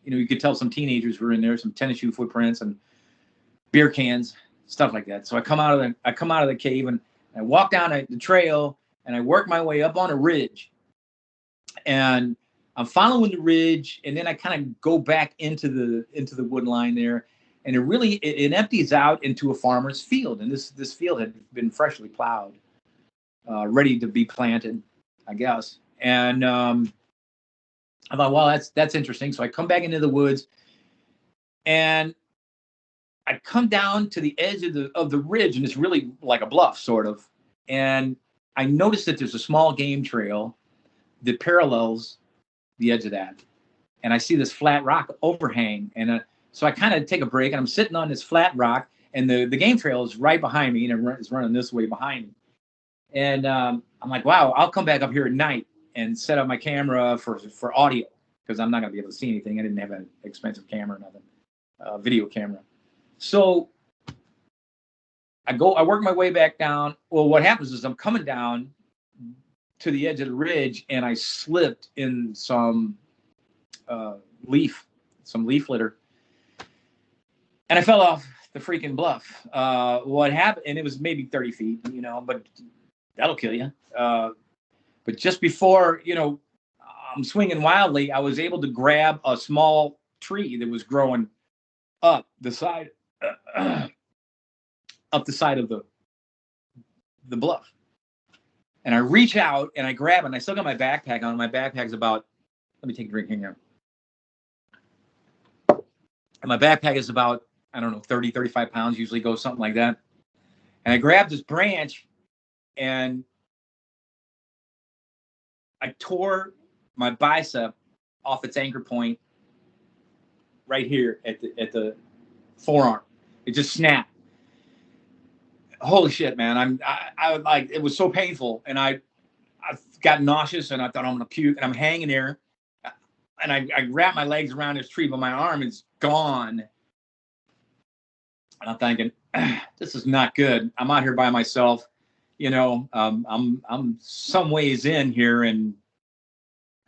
you could tell some teenagers were in there, some tennis shoe footprints and beer cans, stuff like that. So I come out of the cave, and I walk down the trail, and I work my way up on a ridge. And I'm following the ridge, and then I kind of go back into the wood line there, and it empties out into a farmer's field. And this field had been freshly plowed, ready to be planted, I guess. And I thought, well, that's interesting. So I come back into the woods, and I come down to the edge of the ridge, and it's really like a bluff, sort of. And I noticed that there's a small game trail that parallels the edge of that. And I see this flat rock overhang. And so I kind of take a break, and I'm sitting on this flat rock, and the game trail is right behind me, and it's running this way behind me. And I'm like, wow, I'll come back up here at night and set up my camera for audio. because I'm not going to be able to see anything. I didn't have an expensive camera or nothing, video camera. So I work my way back down. Well, what happens is I'm coming down to the edge of the ridge, and I slipped in some leaf litter, and I fell off the freaking bluff. What happened, and it was maybe 30 feet, but that'll kill you. But just before, I'm swinging wildly, I was able to grab a small tree that was growing up the side of the bluff. And I reach out and I grab it, and I still got my backpack on. My backpack's about, let me take a drink here. And my backpack is about, I don't know, 30, 35 pounds, usually goes something like that. And I grabbed this branch and I tore my bicep off its anchor point right here at the forearm. It just snapped. Holy shit, man. I like, it was so painful, and I got nauseous, and I thought I'm gonna puke, and I'm hanging there, and I wrap my legs around this tree, but my arm is gone. And I'm thinking, this is not good. I'm out here by myself, I'm some ways in here, and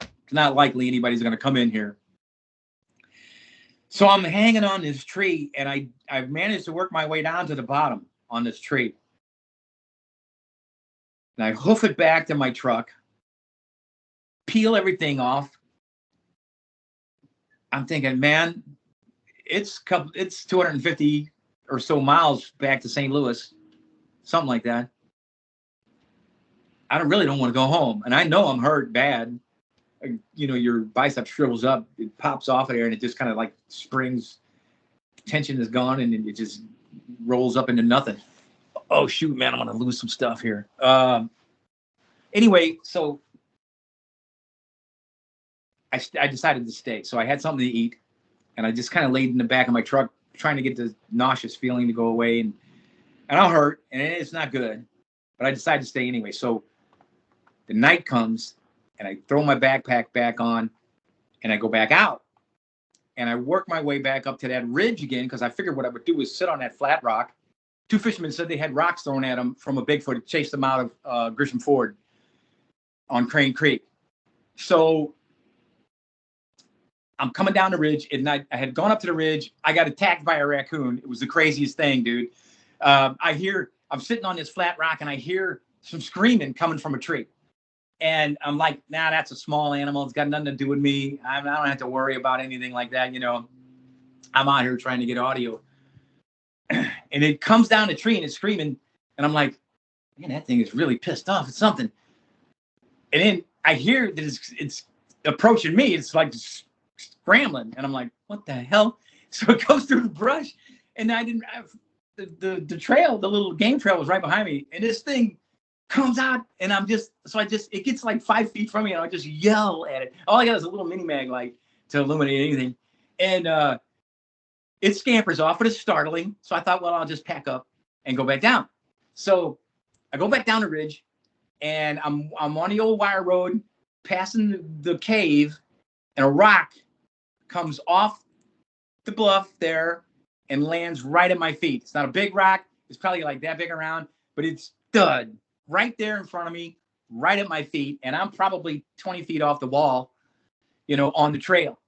it's not likely anybody's gonna come in here. So I'm hanging on this tree, and I've managed to work my way down to the bottom on this tree. And I hoof it back to my truck, peel everything off. I'm thinking, man, it's 250 or so miles back to St. Louis, something like that. I really don't want to go home. And I know I'm hurt bad. Your bicep shrivels up, it pops off of there, and it just kind of like springs. Tension is gone, and it just rolls up into nothing. Oh shoot, man, I'm gonna lose some stuff here. Anyway, so I decided to stay. So I had something to eat, and I just kind of laid in the back of my truck, trying to get the nauseous feeling to go away, and I'm hurt, and it's not good, but I decided to stay anyway. So the night comes, and I throw my backpack back on, and I go back out, and I work my way back up to that ridge again, because I figured what I would do is sit on that flat rock. Two fishermen said they had rocks thrown at them from a Bigfoot to chase them out of Grisham Ford on Crane Creek. So I'm coming down the ridge, and I had gone up to the ridge. I got attacked by a raccoon. It was the craziest thing, dude. I'm sitting on this flat rock, and I hear some screaming coming from a tree. And I'm like, nah, that's a small animal. It's got nothing to do with me. I don't have to worry about anything like that. I'm out here trying to get audio. And it comes down the tree, and it's screaming. And I'm like, man, that thing is really pissed off at something. And then I hear that it's approaching me. It's like scrambling. And I'm like, what the hell? So it goes through the brush. And I didn't have the trail, the little game trail was right behind me. And this thing comes out, and it gets like 5 feet from me, and I just yell at it. All I got is a little mini mag light to illuminate anything. And it scampers off, but it's startling. So I thought, well, I'll just pack up and go back down. So I go back down the ridge, and I'm on the old wire road, passing the cave, and a rock comes off the bluff there and lands right at my feet. It's not a big rock. It's probably like that big around, but it's thud right there in front of me, right at my feet. And I'm probably 20 feet off the wall, on the trail.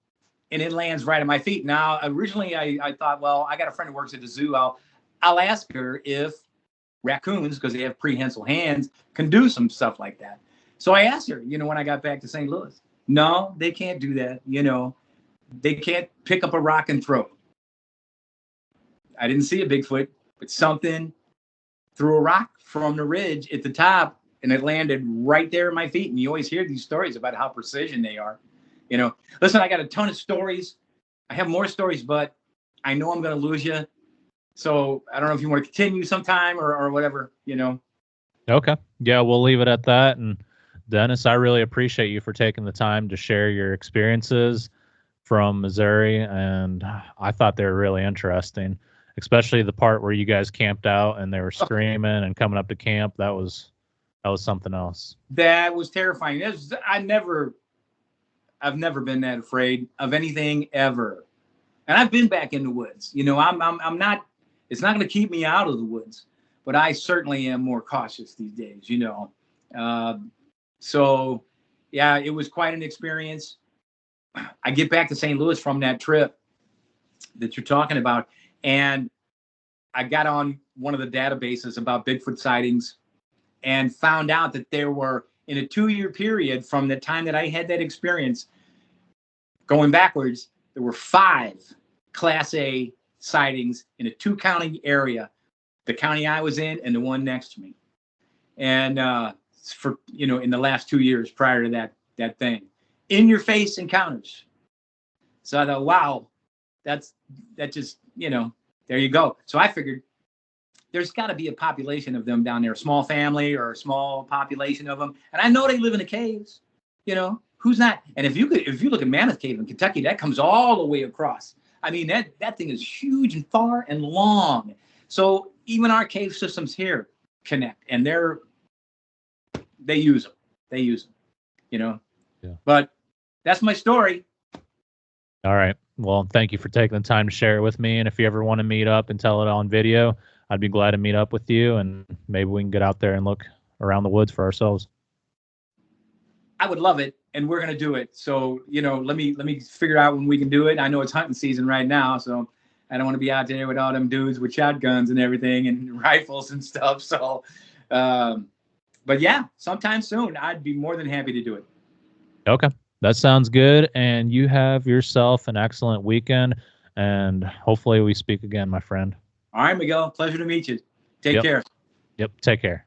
And it lands right at my feet. Now, originally I thought, well, I got a friend who works at the zoo. I'll ask her if raccoons, because they have prehensile hands, can do some stuff like that. So I asked her, when I got back to St. Louis. No, they can't do that. They can't pick up a rock and throw it. I didn't see a Bigfoot, but something threw a rock from the ridge at the top, and it landed right there at my feet. And you always hear these stories about how precision they are. Listen, I got a ton of stories. I have more stories, but I know I'm going to lose you. So I don't know if you want to continue sometime or whatever,
Okay. Yeah, we'll leave it at that. And Dennis, I really appreciate you for taking the time to share your experiences from Missouri. And I thought they were really interesting, especially the part where you guys camped out and they were screaming and coming up to camp. That was something else.
That was terrifying. I
I've never been that afraid of anything ever. And I've been back in the woods. You know, I'm not, it's not going to keep me out of the woods, but I certainly am more cautious these days, you know. So yeah, it was quite an experience. I get back to St. Louis from that trip that you're talking about, and I got on one of the databases about Bigfoot sightings and found out that there were, in a 2-year period from the time that I had that experience, going backwards, there were 5 Class A sightings in a 2-county area, the county I was in and the one next to me. And for, you know, in the last 2 years prior to that thing, in your face encounters. So I thought, wow, that just, you know, there you go. So I figured there's got to be a population of them down there, a small family or a small population of them. And I know they live in the caves, you know, who's not? And if you look at Mammoth Cave in Kentucky, that comes all the way across. I mean, that thing is huge and far and long. So even our cave systems here connect, and they use them, you know.
Yeah.
But that's my story.
All right. Well, thank you for taking the time to share it with me. And if you ever want to meet up and tell it on video, I'd be glad to meet up with you, and maybe we can get out there and look around the woods for ourselves.
I would love it, and we're gonna do it. So, you know, let me figure out when we can do it. I know it's hunting season right now, so I don't want to be out there with all them dudes with shotguns and everything and rifles and stuff. So, but yeah, sometime soon, I'd be more than happy to do it.
Okay, that sounds good. And you have yourself an excellent weekend, and hopefully we speak again, my friend.
All right, Miguel. Pleasure to meet you. Take care.
Yep. Take care.